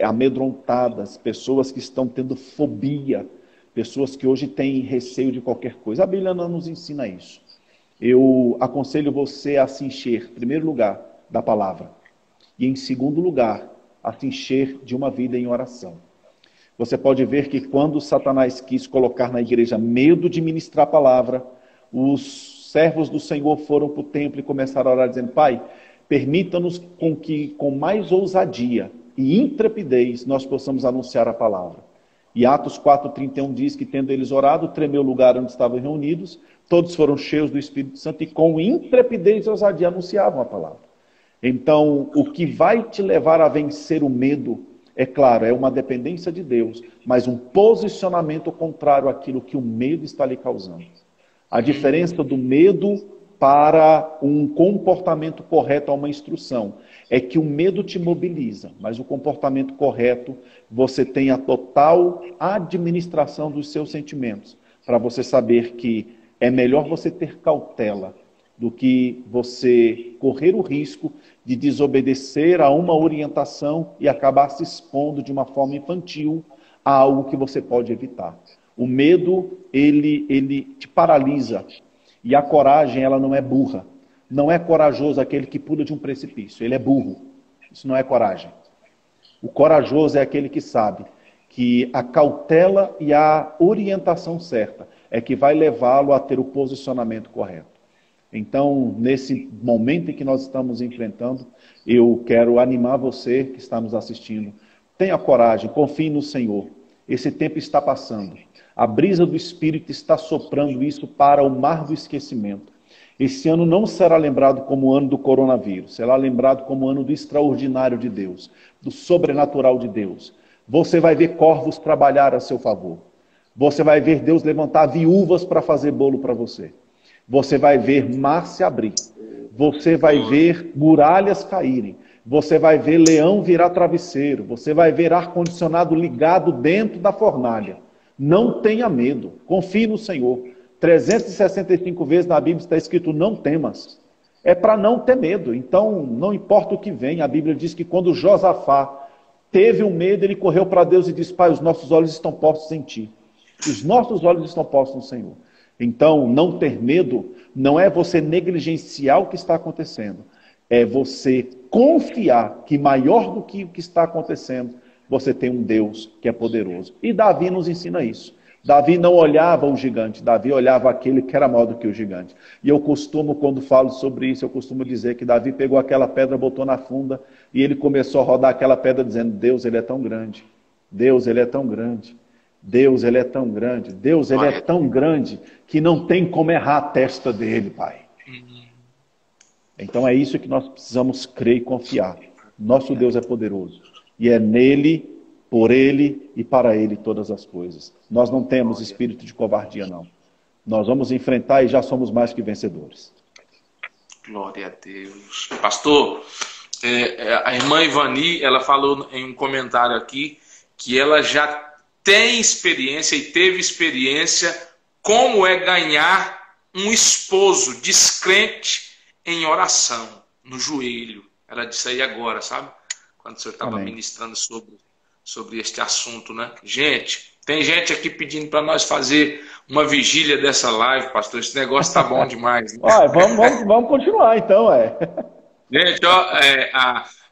amedrontadas, pessoas que estão tendo fobia, pessoas que hoje têm receio de qualquer coisa. A Bíblia não nos ensina isso. Eu aconselho você a se encher, em primeiro lugar, da palavra. E em segundo lugar, a se encher de uma vida em oração. Você pode ver que quando Satanás quis colocar na igreja medo de ministrar a palavra, os servos do Senhor foram para o templo e começaram a orar dizendo, Pai, permita-nos com mais ousadia e intrepidez nós possamos anunciar a palavra. E Atos 4:31 diz que tendo eles orado, tremeu o lugar onde estavam reunidos, todos foram cheios do Espírito Santo e com intrepidez e ousadia anunciavam a palavra. Então, o que vai te levar a vencer o medo, é claro, é uma dependência de Deus, mas um posicionamento contrário àquilo que o medo está lhe causando. A diferença do medo para um comportamento correto a uma instrução é que o medo te mobiliza, mas o comportamento correto, você tem a total administração dos seus sentimentos, para você saber que é melhor você ter cautela do que você correr o risco de desobedecer a uma orientação e acabar se expondo de uma forma infantil a algo que você pode evitar. O medo, ele te paralisa. E a coragem, ela não é burra. Não é corajoso aquele que pula de um precipício. Ele é burro. Isso não é coragem. O corajoso é aquele que sabe que a cautela e a orientação certa é que vai levá-lo a ter o posicionamento correto. Então, nesse momento em que nós estamos enfrentando, eu quero animar você que está nos assistindo. Tenha coragem, confie no Senhor. Esse tempo está passando. A brisa do Espírito está soprando isso para o mar do esquecimento. Esse ano não será lembrado como o ano do coronavírus, será lembrado como o ano do extraordinário de Deus, do sobrenatural de Deus. Você vai ver corvos trabalhar a seu favor. Você vai ver Deus levantar viúvas para fazer bolo para você. Você vai ver mar se abrir. Você vai ver muralhas caírem. Você vai ver leão virar travesseiro. Você vai ver ar-condicionado ligado dentro da fornalha. Não tenha medo. Confie no Senhor. 365 vezes na Bíblia está escrito não temas. É para não ter medo. Então, não importa o que vem. A Bíblia diz que quando Josafá teve um medo, ele correu para Deus e disse: Pai, os nossos olhos estão postos em Ti. Os nossos olhos estão postos no Senhor. Então, não ter medo não é você negligenciar o que está acontecendo. É você confiar que maior do que o que está acontecendo, você tem um Deus que é poderoso. E Davi nos ensina isso. Davi não olhava o gigante, Davi olhava aquele que era maior do que o gigante. E eu costumo, quando falo sobre isso, eu costumo dizer que Davi pegou aquela pedra, botou na funda, e ele começou a rodar aquela pedra dizendo: Deus, Ele é tão grande. Deus, Ele é tão grande. Deus, Ele é tão grande. Deus, Ele é tão grande que não tem como errar a testa dele, Pai. Então é isso que nós precisamos crer e confiar. Nosso Deus é poderoso. E é nele, por ele e para ele todas as coisas. Nós não temos espírito de covardia, não. Nós vamos enfrentar e já somos mais que vencedores. Glória a Deus. Pastor, a irmã Ivani, ela falou em um comentário aqui que ela já tem experiência e teve experiência como é ganhar um esposo descrente em oração, no joelho. Ela disse aí agora, sabe? Quando o senhor estava ministrando sobre este assunto, né? Gente, tem gente aqui pedindo para nós fazer uma vigília dessa live, pastor. Esse negócio tá bom demais. Né? Vamos continuar então, Gente,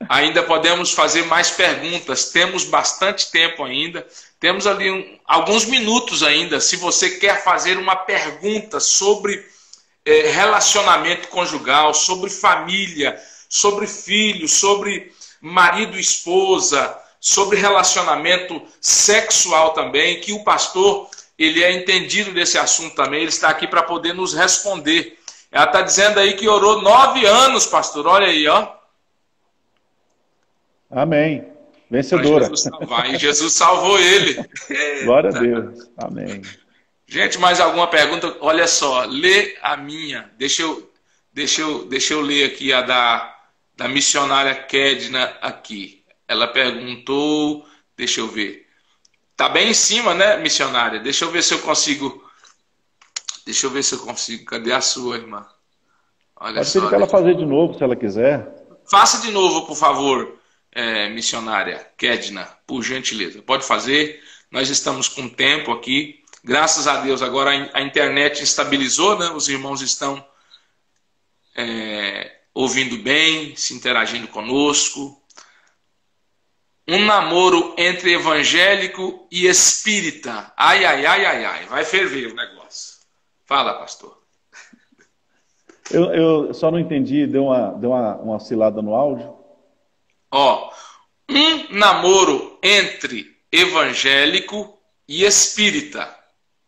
ainda podemos fazer mais perguntas. Temos bastante tempo ainda. Temos ali alguns minutos ainda. Se você quer fazer uma pergunta sobre relacionamento conjugal, sobre família, sobre filhos, sobre marido e esposa, sobre relacionamento sexual também, que o pastor, ele é entendido desse assunto também, ele está aqui para poder nos responder. Ela está dizendo aí que orou 9 anos, pastor, olha aí, ó. Amém. Vencedora. E Jesus salvou ele. Glória a Deus. Amém. Gente, mais alguma pergunta? Olha só, lê a minha. Deixa eu ler aqui a da missionária Kedna aqui. Ela perguntou, deixa eu ver. Tá bem em cima, né, missionária? Deixa eu ver se eu consigo. Cadê a sua, irmã? Olha Pode só. pedir para ela fazer de novo, se ela quiser. Faça de novo, por favor, missionária Kedna, por gentileza. Pode fazer. Nós estamos com tempo aqui. Graças a Deus, agora a internet estabilizou, né? Os irmãos estão ouvindo bem, se interagindo conosco. Um namoro entre evangélico e espírita. Ai, ai, ai, ai, ai. Vai ferver o negócio. Fala, pastor. Eu só não entendi, deu uma oscilada no áudio. Ó, um namoro entre evangélico e espírita.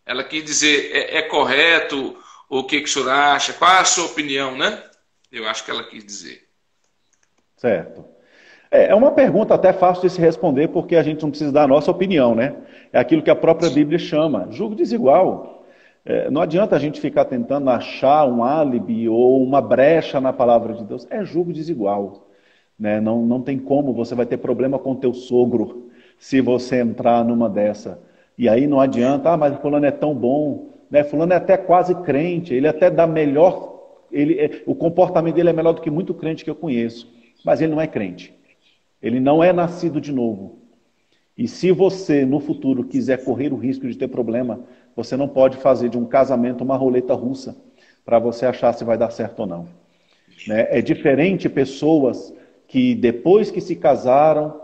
Ela quis dizer, é correto? O que o senhor acha? Qual é a sua opinião, né? Eu acho que ela quis dizer. Certo. É uma pergunta até fácil de se responder, porque a gente não precisa dar a nossa opinião, né? É aquilo que a própria Bíblia chama, julgo desigual. Não adianta a gente ficar tentando achar um álibi ou uma brecha na palavra de Deus. É julgo desigual. Né? Não tem como, você vai ter problema com teu sogro se você entrar numa dessa. E aí não adianta, mas fulano é tão bom, né? Fulano é até quase crente, ele até dá melhor o comportamento dele é melhor do que muito crente que eu conheço, mas ele não é crente. Ele não é nascido de novo. E se você, no futuro, quiser correr o risco de ter problema, você não pode fazer de um casamento uma roleta russa para você achar se vai dar certo ou não. Né? É diferente pessoas que, depois que se casaram,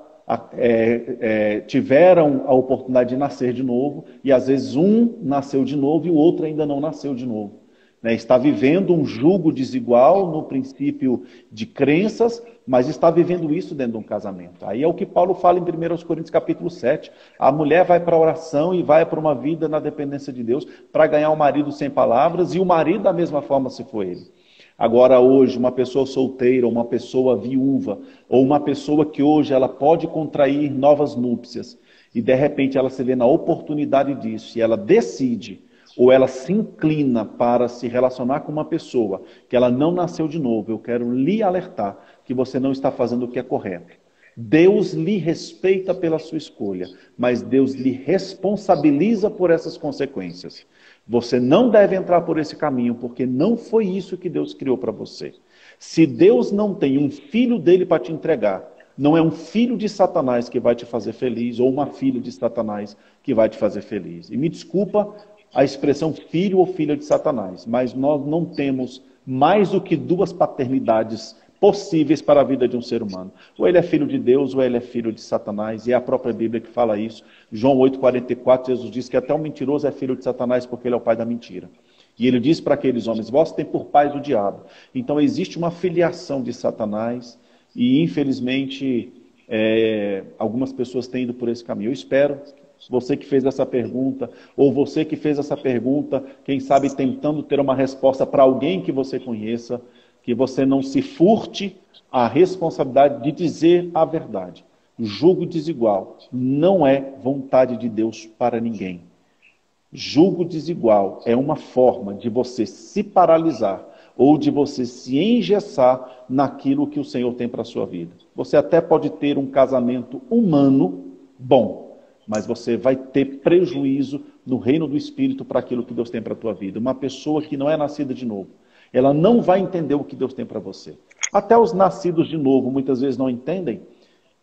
tiveram a oportunidade de nascer de novo, e às vezes um nasceu de novo e o outro ainda não nasceu de novo. Né? Está vivendo um jugo desigual no princípio de crenças, mas está vivendo isso dentro de um casamento. Aí é o que Paulo fala em 1 Coríntios capítulo 7. A mulher vai para a oração e vai para uma vida na dependência de Deus para ganhar um marido sem palavras, e o marido da mesma forma se for ele. Agora hoje, uma pessoa solteira, uma pessoa viúva, ou uma pessoa que hoje ela pode contrair novas núpcias, e de repente ela se vê na oportunidade disso, e ela decide, ou ela se inclina para se relacionar com uma pessoa que ela não nasceu de novo, eu quero lhe alertar que você não está fazendo o que é correto. Deus lhe respeita pela sua escolha, mas Deus lhe responsabiliza por essas consequências. Você não deve entrar por esse caminho, porque não foi isso que Deus criou para você. Se Deus não tem um filho dele para te entregar, não é um filho de Satanás que vai te fazer feliz, ou uma filha de Satanás que vai te fazer feliz. E me desculpa a expressão filho ou filha de Satanás, mas nós não temos mais do que duas paternidades possíveis para a vida de um ser humano. Ou ele é filho de Deus, ou ele é filho de Satanás, e é a própria Bíblia que fala isso. João 8,44, Jesus diz que até o mentiroso é filho de Satanás, porque ele é o pai da mentira. E ele diz para aqueles homens, vós têm por pais o diabo. Então existe uma filiação de Satanás, e infelizmente algumas pessoas têm ido por esse caminho. Eu espero, você que fez essa pergunta, ou você que fez essa pergunta, quem sabe tentando ter uma resposta para alguém que você conheça, que você não se furte a responsabilidade de dizer a verdade. Julgo desigual não é vontade de Deus para ninguém. Julgo desigual é uma forma de você se paralisar ou de você se engessar naquilo que o Senhor tem para a sua vida. Você até pode ter um casamento humano bom, mas você vai ter prejuízo no reino do Espírito para aquilo que Deus tem para a tua vida. Uma pessoa que não é nascida de novo, ela não vai entender o que Deus tem para você. Até os nascidos de novo muitas vezes não entendem.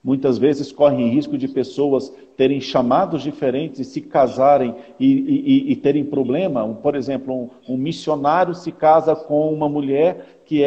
Muitas vezes correm risco de pessoas terem chamados diferentes e se casarem e terem problema. Por exemplo, um missionário se casa com uma mulher que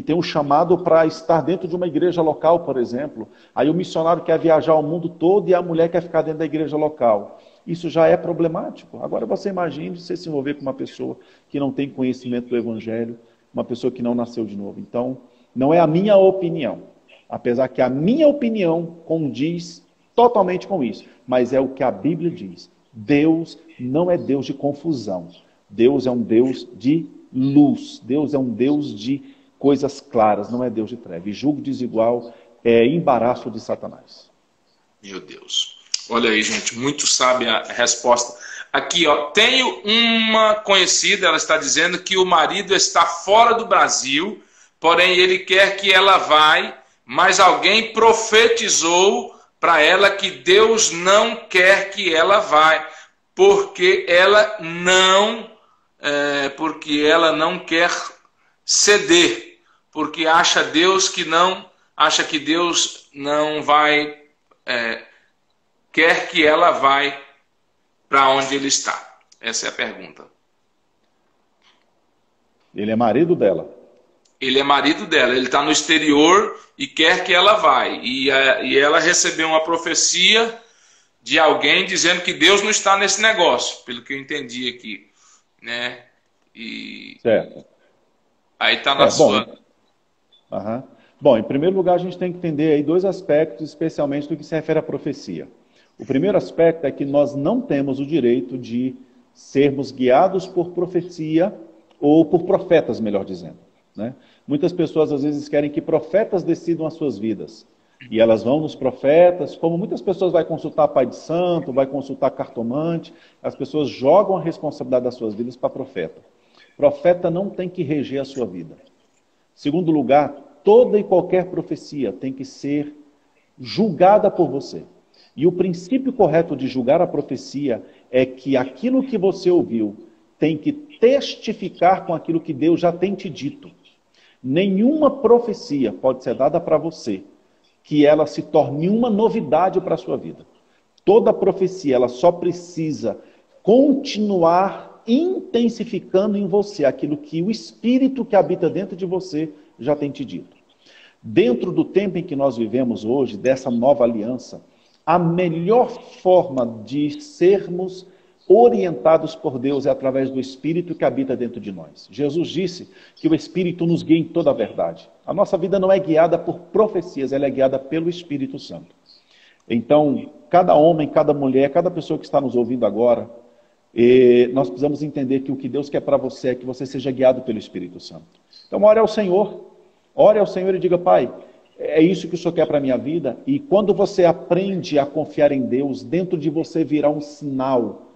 tem um chamado para estar dentro de uma igreja local, por exemplo. Aí o missionário quer viajar ao mundo todo e a mulher quer ficar dentro da igreja local. Isso já é problemático. Agora você imagine você se envolver com uma pessoa que não tem conhecimento do Evangelho, uma pessoa que não nasceu de novo. Então, não é a minha opinião, apesar que a minha opinião condiz totalmente com isso, mas é o que a Bíblia diz. Deus não é Deus de confusão. Deus é um Deus de luz. Deus é um Deus de coisas claras, não é Deus de treva. E julgo desigual é embaraço de Satanás. Meu Deus. Olha aí, gente, muito sábia a resposta. Aqui, ó, tenho uma conhecida, ela está dizendo que o marido está fora do Brasil, porém ele quer que ela vá, mas alguém profetizou para ela que Deus não quer que ela vá, porque ela não quer ceder, porque acha que Deus não vai quer que ela vá para onde ele está. Essa é a pergunta. Ele é marido dela. Ele é marido dela, ele está no exterior e quer que ela vá. E ela recebeu uma profecia de alguém dizendo que Deus não está nesse negócio, pelo que eu entendi aqui. Né? Certo. Aí está na sua... Bom, em primeiro lugar, a gente tem que entender aí dois aspectos, especialmente do que se refere à profecia. O primeiro aspecto é que nós não temos o direito de sermos guiados por profecia ou por profetas, melhor dizendo. Né? Muitas pessoas às vezes querem que profetas decidam as suas vidas. E elas vão nos profetas, como muitas pessoas vão consultar pai de santo, vai consultar cartomante, as pessoas jogam a responsabilidade das suas vidas para profeta. Profeta não tem que reger a sua vida. Segundo lugar, toda e qualquer profecia tem que ser julgada por você. E o princípio correto de julgar a profecia é que aquilo que você ouviu tem que testificar com aquilo que Deus já tem te dito. Nenhuma profecia pode ser dada para você que ela se torne uma novidade para a sua vida. Toda profecia, ela só precisa continuar intensificando em você aquilo que o Espírito que habita dentro de você já tem te dito. Dentro do tempo em que nós vivemos hoje, dessa nova aliança, a melhor forma de sermos orientados por Deus é através do Espírito que habita dentro de nós. Jesus disse que o Espírito nos guia em toda a verdade. A nossa vida não é guiada por profecias, ela é guiada pelo Espírito Santo. Então, cada homem, cada mulher, cada pessoa que está nos ouvindo agora, nós precisamos entender que o que Deus quer para você é que você seja guiado pelo Espírito Santo. Então, ore ao Senhor e diga: Pai, é isso que o Senhor quer para a minha vida. E quando você aprende a confiar em Deus, dentro de você virá um sinal,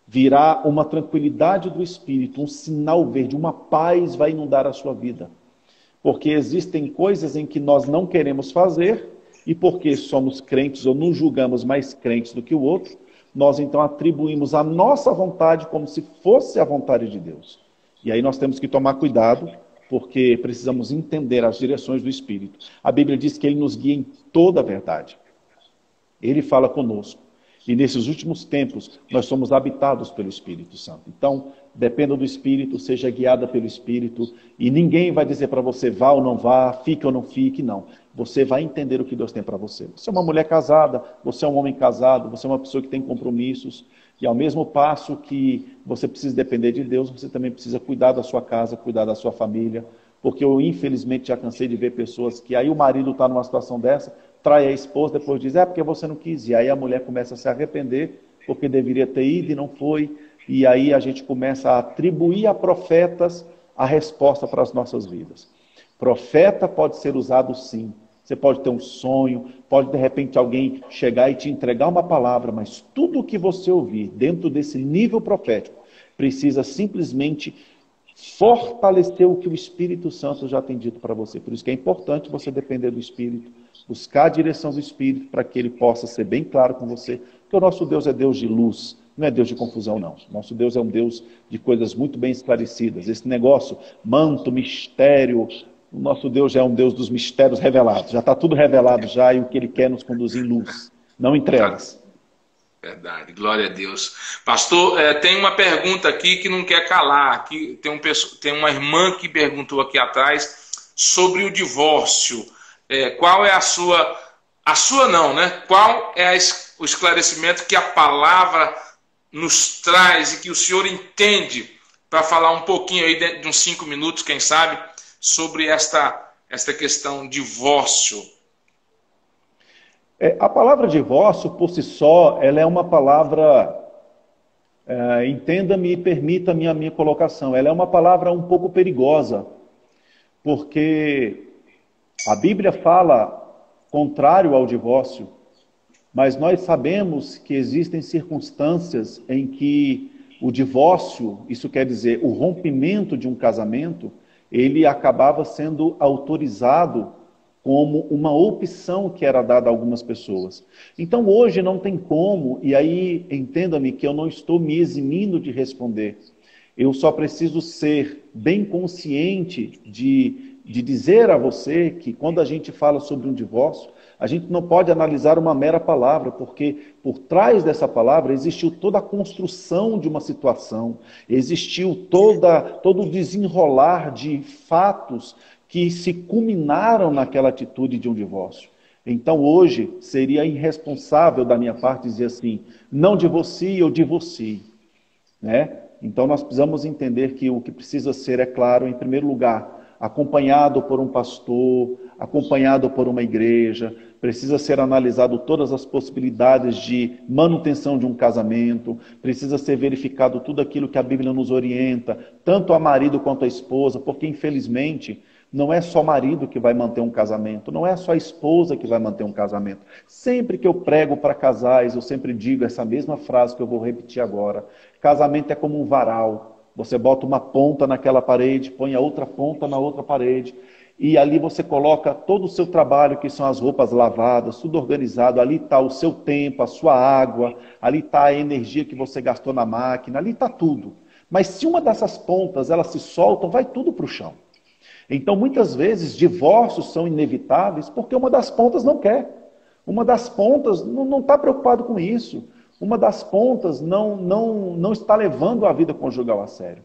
virá uma tranquilidade do Espírito, um sinal verde, uma paz vai inundar a sua vida. Porque existem coisas em que nós não queremos fazer, e porque somos crentes ou nos julgamos mais crentes do que o outro, nós então atribuímos a nossa vontade como se fosse a vontade de Deus. E aí nós temos que tomar cuidado, porque precisamos entender as direções do Espírito. A Bíblia diz que Ele nos guia em toda a verdade. Ele fala conosco. E nesses últimos tempos, nós somos habitados pelo Espírito Santo. Então, dependa do Espírito, seja guiada pelo Espírito, e ninguém vai dizer para você vá ou não vá, fique ou não fique, não. Você vai entender o que Deus tem para você. Você é uma mulher casada, você é um homem casado, você é uma pessoa que tem compromissos, e ao mesmo passo que você precisa depender de Deus, você também precisa cuidar da sua casa, cuidar da sua família, porque eu infelizmente já cansei de ver pessoas que aí o marido está numa situação dessa, trai a esposa, depois diz, porque você não quis, e aí a mulher começa a se arrepender, porque deveria ter ido e não foi, e aí a gente começa a atribuir a profetas a resposta para as nossas vidas. Profeta pode ser usado sim. Você pode ter um sonho, pode de repente alguém chegar e te entregar uma palavra, mas tudo o que você ouvir dentro desse nível profético precisa simplesmente fortalecer o que o Espírito Santo já tem dito para você. Por isso que é importante você depender do Espírito, buscar a direção do Espírito para que ele possa ser bem claro com você, porque o nosso Deus é Deus de luz, não é Deus de confusão não. Nosso Deus é um Deus de coisas muito bem esclarecidas. Esse negócio, manto, mistério, o nosso Deus já é um Deus dos mistérios revelados. Já está tudo revelado já e o que Ele quer nos conduzir em luz, não em trevas. Verdade, glória a Deus. Pastor, tem uma pergunta aqui que não quer calar. Aqui tem uma irmã que perguntou aqui atrás sobre o divórcio. Qual é a sua não, né? Qual é o esclarecimento que a palavra nos traz e que o senhor entende para falar um pouquinho aí de uns 5 minutos, quem sabe, sobre esta questão divórcio? A palavra divórcio, por si só, ela é uma palavra, entenda-me e permita-me a minha colocação, ela é uma palavra um pouco perigosa, porque a Bíblia fala contrário ao divórcio, mas nós sabemos que existem circunstâncias em que o divórcio, isso quer dizer o rompimento de um casamento, ele acabava sendo autorizado como uma opção que era dada a algumas pessoas. Então hoje não tem como, e aí entenda-me que eu não estou me eximindo de responder. Eu só preciso ser bem consciente de dizer a você que quando a gente fala sobre um divórcio, a gente não pode analisar uma mera palavra, porque por trás dessa palavra existiu toda a construção de uma situação, existiu todo o desenrolar de fatos que se culminaram naquela atitude de um divórcio. Então hoje seria irresponsável da minha parte dizer assim, não divorcie ou divorcie, né? Então nós precisamos entender que o que precisa ser, é claro, em primeiro lugar, acompanhado por um pastor, acompanhado por uma igreja, precisa ser analisado todas as possibilidades de manutenção de um casamento, precisa ser verificado tudo aquilo que a Bíblia nos orienta, tanto a marido quanto a esposa, porque infelizmente não é só marido que vai manter um casamento, não é só a esposa que vai manter um casamento. Sempre que eu prego para casais, eu sempre digo essa mesma frase que eu vou repetir agora, casamento é como um varal. Você bota uma ponta naquela parede, põe a outra ponta na outra parede, e ali você coloca todo o seu trabalho, que são as roupas lavadas, tudo organizado, ali está o seu tempo, a sua água, ali está a energia que você gastou na máquina, ali está tudo. Mas se uma dessas pontas elas se soltam, vai tudo para o chão. Então, muitas vezes, divórcios são inevitáveis porque uma das pontas não quer. Uma das pontas não está preocupado com isso. Uma das pontas não está levando a vida conjugal a sério.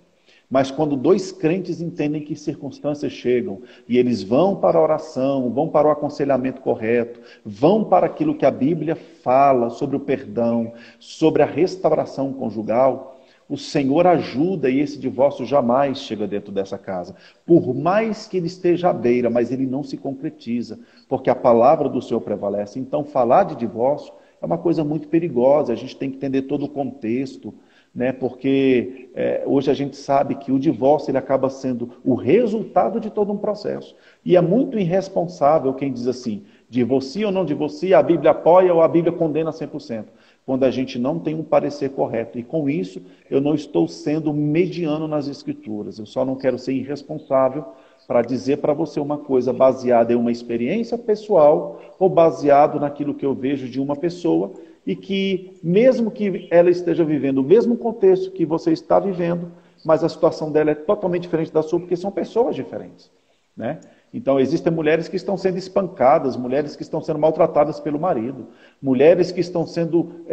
Mas quando dois crentes entendem que circunstâncias chegam e eles vão para a oração, vão para o aconselhamento correto, vão para aquilo que a Bíblia fala sobre o perdão, sobre a restauração conjugal, o Senhor ajuda e esse divórcio jamais chega dentro dessa casa. Por mais que ele esteja à beira, mas ele não se concretiza, porque a palavra do Senhor prevalece. Então, falar de divórcio é uma coisa muito perigosa, a gente tem que entender todo o contexto, né? Porque hoje a gente sabe que o divórcio ele acaba sendo o resultado de todo um processo. E é muito irresponsável quem diz assim, divorcia ou não divorcia, a Bíblia apoia ou a Bíblia condena 100%. Quando a gente não tem um parecer correto. E com isso, eu não estou sendo mediano nas Escrituras. Eu só não quero ser irresponsável para dizer para você uma coisa baseada em uma experiência pessoal ou baseado naquilo que eu vejo de uma pessoa e que, mesmo que ela esteja vivendo o mesmo contexto que você está vivendo, mas a situação dela é totalmente diferente da sua, porque são pessoas diferentes, né? Então, existem mulheres que estão sendo espancadas, mulheres que estão sendo maltratadas pelo marido, mulheres que estão sendo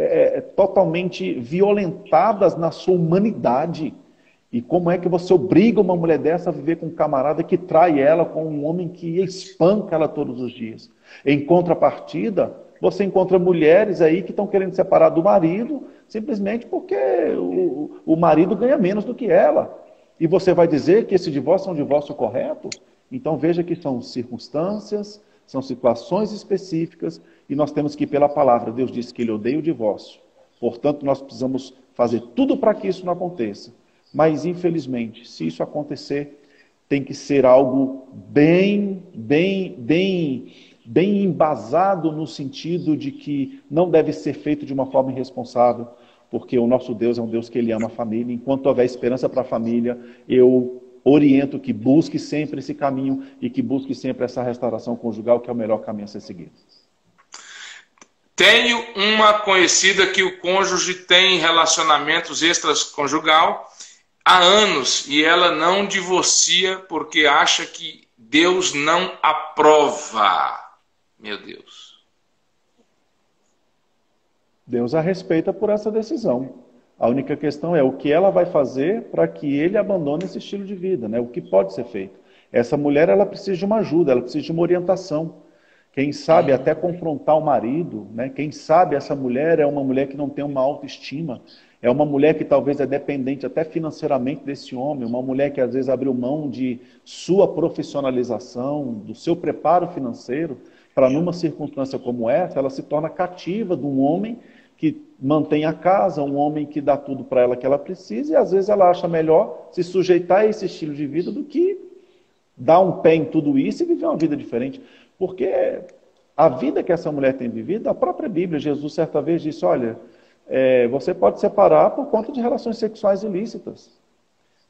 totalmente violentadas na sua humanidade. E como é que você obriga uma mulher dessa a viver com um camarada que trai ela, com um homem que espanca ela todos os dias? Em contrapartida, você encontra mulheres aí que estão querendo separar do marido, simplesmente porque o marido ganha menos do que ela. E você vai dizer que esse divórcio é um divórcio correto? Então veja que são circunstâncias, são situações específicas, e nós temos que ir pela palavra. Deus disse que Ele odeia o divórcio. Portanto, nós precisamos fazer tudo para que isso não aconteça. Mas, infelizmente, se isso acontecer, tem que ser algo bem embasado no sentido de que não deve ser feito de uma forma irresponsável, porque o nosso Deus é um Deus que Ele ama a família. Enquanto houver esperança para a família, eu oriento que busque sempre esse caminho e que busque sempre essa restauração conjugal, que é o melhor caminho a ser seguido. Tenho uma conhecida que o cônjuge tem relacionamentos extraconjugal há anos e ela não divorcia porque acha que Deus não aprova. Meu Deus. Deus a respeita por essa decisão. A única questão é o que ela vai fazer para que ele abandone esse estilo de vida, né? O que pode ser feito. Essa mulher, ela precisa de uma ajuda, ela precisa de uma orientação. Quem sabe até confrontar o marido, né? Quem sabe essa mulher é uma mulher que não tem uma autoestima, é uma mulher que talvez é dependente até financeiramente desse homem, uma mulher que às vezes abriu mão de sua profissionalização, do seu preparo financeiro, para numa circunstância como essa, ela se torna cativa de um homem que mantém a casa, um homem que dá tudo para ela que ela precisa, e às vezes ela acha melhor se sujeitar a esse estilo de vida do que dar um pé em tudo isso e viver uma vida diferente. Porque a vida que essa mulher tem vivido, a própria Bíblia, Jesus certa vez disse, olha, você pode separar por conta de relações sexuais ilícitas.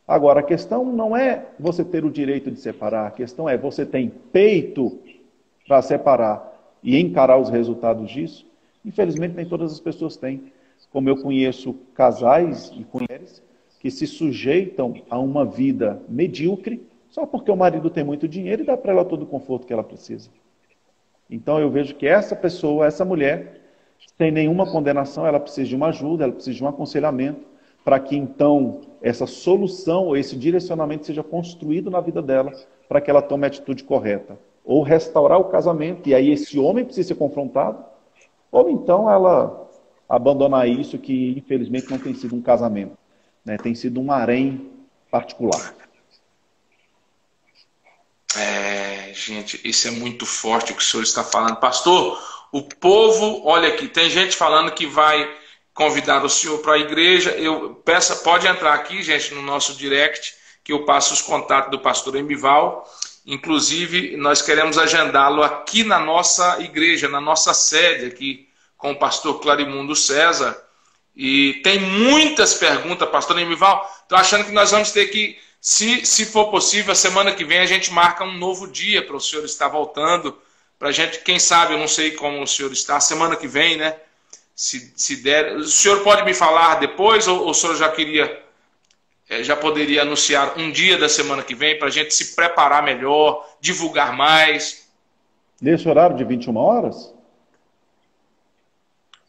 Agora, a questão não é você ter o direito de separar, a questão é você tem peito para separar e encarar os resultados disso. Infelizmente, nem todas as pessoas têm. Como eu conheço casais e mulheres que se sujeitam a uma vida medíocre só porque o marido tem muito dinheiro e dá para ela todo o conforto que ela precisa. Então eu vejo que essa pessoa, essa mulher, sem nenhuma condenação, ela precisa de uma ajuda, ela precisa de um aconselhamento, para que então essa solução ou esse direcionamento seja construído na vida dela, para que ela tome a atitude correta. Ou restaurar o casamento, e aí esse homem precisa ser confrontado, ou então ela abandonar isso, que infelizmente não tem sido um casamento, né? Tem sido um harém particular. Gente, isso é muito forte o que o senhor está falando. Pastor, o povo, olha aqui, tem gente falando que vai convidar o senhor para a igreja. Eu peço, pode entrar aqui, gente, no nosso direct, que eu passo os contatos do pastor Emival. Inclusive, nós queremos agendá-lo aqui na nossa igreja, na nossa sede aqui, com o pastor Clarimundo César. E tem muitas perguntas, pastor Emival. Estou achando que nós vamos ter que, se for possível, a semana que vem a gente marca um novo dia para o senhor estar voltando. Para a gente, quem sabe, eu não sei como o senhor está, semana que vem, né? Se der. O senhor pode me falar depois ou o senhor já queria já poderia anunciar um dia da semana que vem para a gente se preparar melhor, divulgar mais. Nesse horário de 21 horas?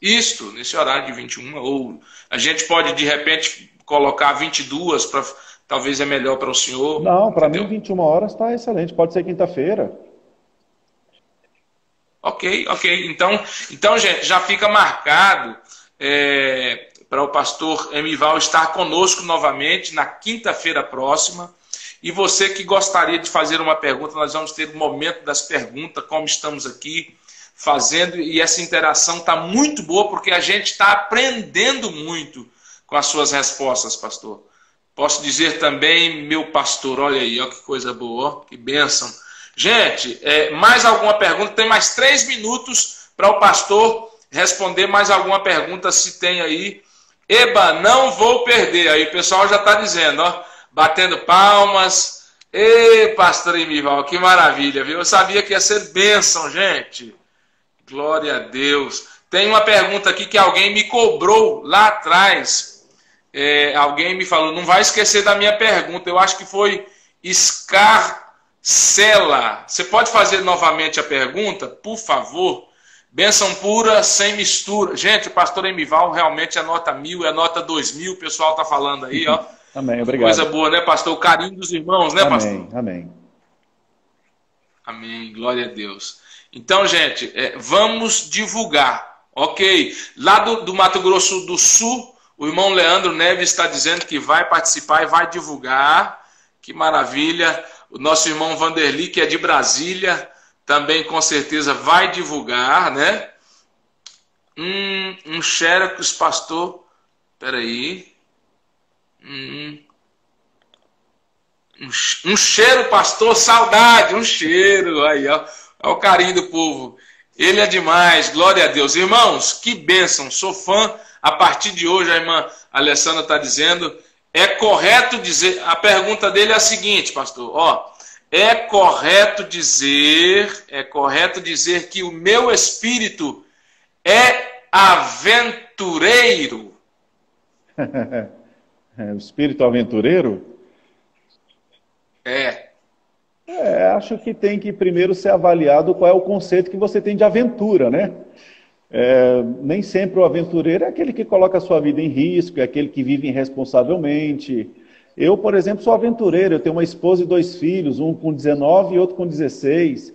Isto, nesse horário de 21, ou a gente pode de repente colocar 22, para talvez é melhor para o senhor, Não, para mim entendeu? 21 horas está excelente. Pode ser quinta-feira. Ok, ok. Então, gente, já fica marcado para o pastor Emival estar conosco novamente na quinta-feira próxima. E você que gostaria de fazer uma pergunta, nós vamos ter o momento das perguntas, como estamos aqui fazendo, e essa interação está muito boa, porque a gente está aprendendo muito com as suas respostas, pastor. Posso dizer também, meu pastor, olha aí, ó, que coisa boa, ó, que bênção. Gente, mais alguma pergunta? Tem mais 3 minutos para o pastor responder mais alguma pergunta, se tem aí. Eba, não vou perder. Aí o pessoal já está dizendo, ó, batendo palmas. Ê, pastor Emival, que maravilha, viu? Eu sabia que ia ser bênção, gente. Glória a Deus. Tem uma pergunta aqui que alguém me cobrou lá atrás. Alguém me falou, não vai esquecer da minha pergunta. Eu acho que foi Scarcela. Você pode fazer novamente a pergunta, por favor? Bênção pura, sem mistura. Gente, o pastor Emival realmente é nota 1000, é nota 2000. O pessoal está falando aí, ó. Amém, obrigado. Coisa boa, né, pastor? O carinho dos irmãos, né, pastor? Amém, amém. Amém, glória a Deus. Então, gente, vamos divulgar, ok? Lá do Mato Grosso do Sul, o irmão Leandro Neves está dizendo que vai participar e vai divulgar. Que maravilha. O nosso irmão Vanderli, que é de Brasília, também com certeza vai divulgar, né? Um xerox, pastor. Peraí. Um cheiro, pastor, saudade, um cheiro. Aí, ó. Olha o carinho do povo. Ele é demais, glória a Deus. Irmãos, que bênção, sou fã. A partir de hoje, a irmã Alessandra está dizendo, é correto dizer, a pergunta dele é a seguinte, pastor, ó, é correto dizer que o meu espírito é aventureiro? O espírito aventureiro? Acho que tem que primeiro ser avaliado qual é o conceito que você tem de aventura, né? Nem sempre o aventureiro é aquele que coloca a sua vida em risco, é aquele que vive irresponsavelmente. Eu, por exemplo, sou aventureiro, eu tenho uma esposa e 2 filhos, um com 19 e outro com 16.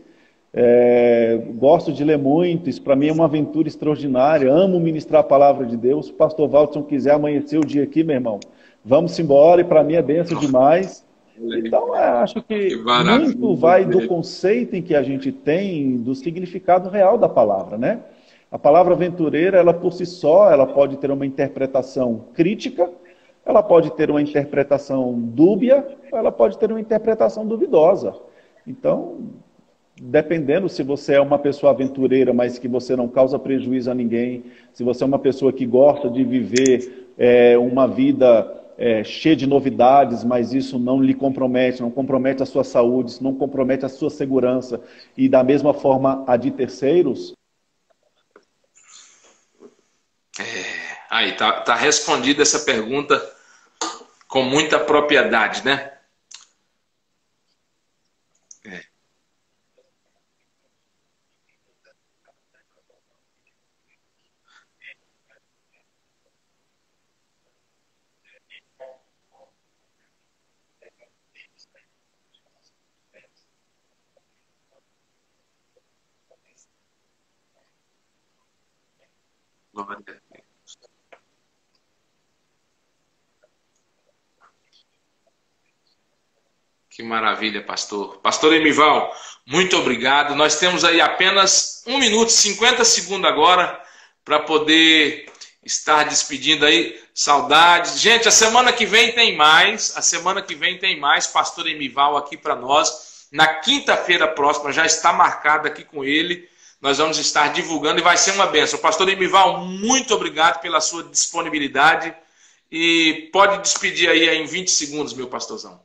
Gosto de ler muito, isso para mim é uma aventura extraordinária, amo ministrar a palavra de Deus. Se o pastor Walton quiser amanhecer o dia aqui, meu irmão, vamos embora, e para mim é benção demais. Então, acho que muito vai do conceito em que a gente tem, do significado real da palavra, né? A palavra aventureira, ela por si só, ela pode ter uma interpretação crítica, ela pode ter uma interpretação dúbia, ela pode ter uma interpretação duvidosa. Então, dependendo se você é uma pessoa aventureira, mas que você não causa prejuízo a ninguém, se você é uma pessoa que gosta de viver uma vida cheia de novidades, mas isso não lhe compromete, não compromete a sua saúde, isso não compromete a sua segurança, e da mesma forma a de terceiros. Aí, tá respondida essa pergunta com muita propriedade, né? Glória a Deus. Que maravilha, pastor. Pastor Emival, muito obrigado. Nós temos aí apenas 1 minuto e 50 segundos agora para poder estar despedindo aí. Saudades. Gente, a semana que vem tem mais. A semana que vem tem mais. Pastor Emival aqui para nós. Na quinta-feira próxima já está marcado aqui com ele. Nós vamos estar divulgando e vai ser uma bênção. Pastor Emival, muito obrigado pela sua disponibilidade. E pode despedir aí em 20 segundos, meu pastorzão.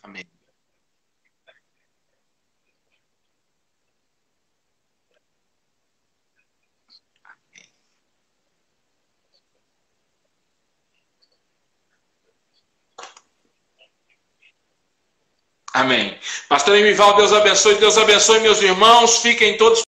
Amém. Amém. Pastor Emival, Deus abençoe meus irmãos. Fiquem todos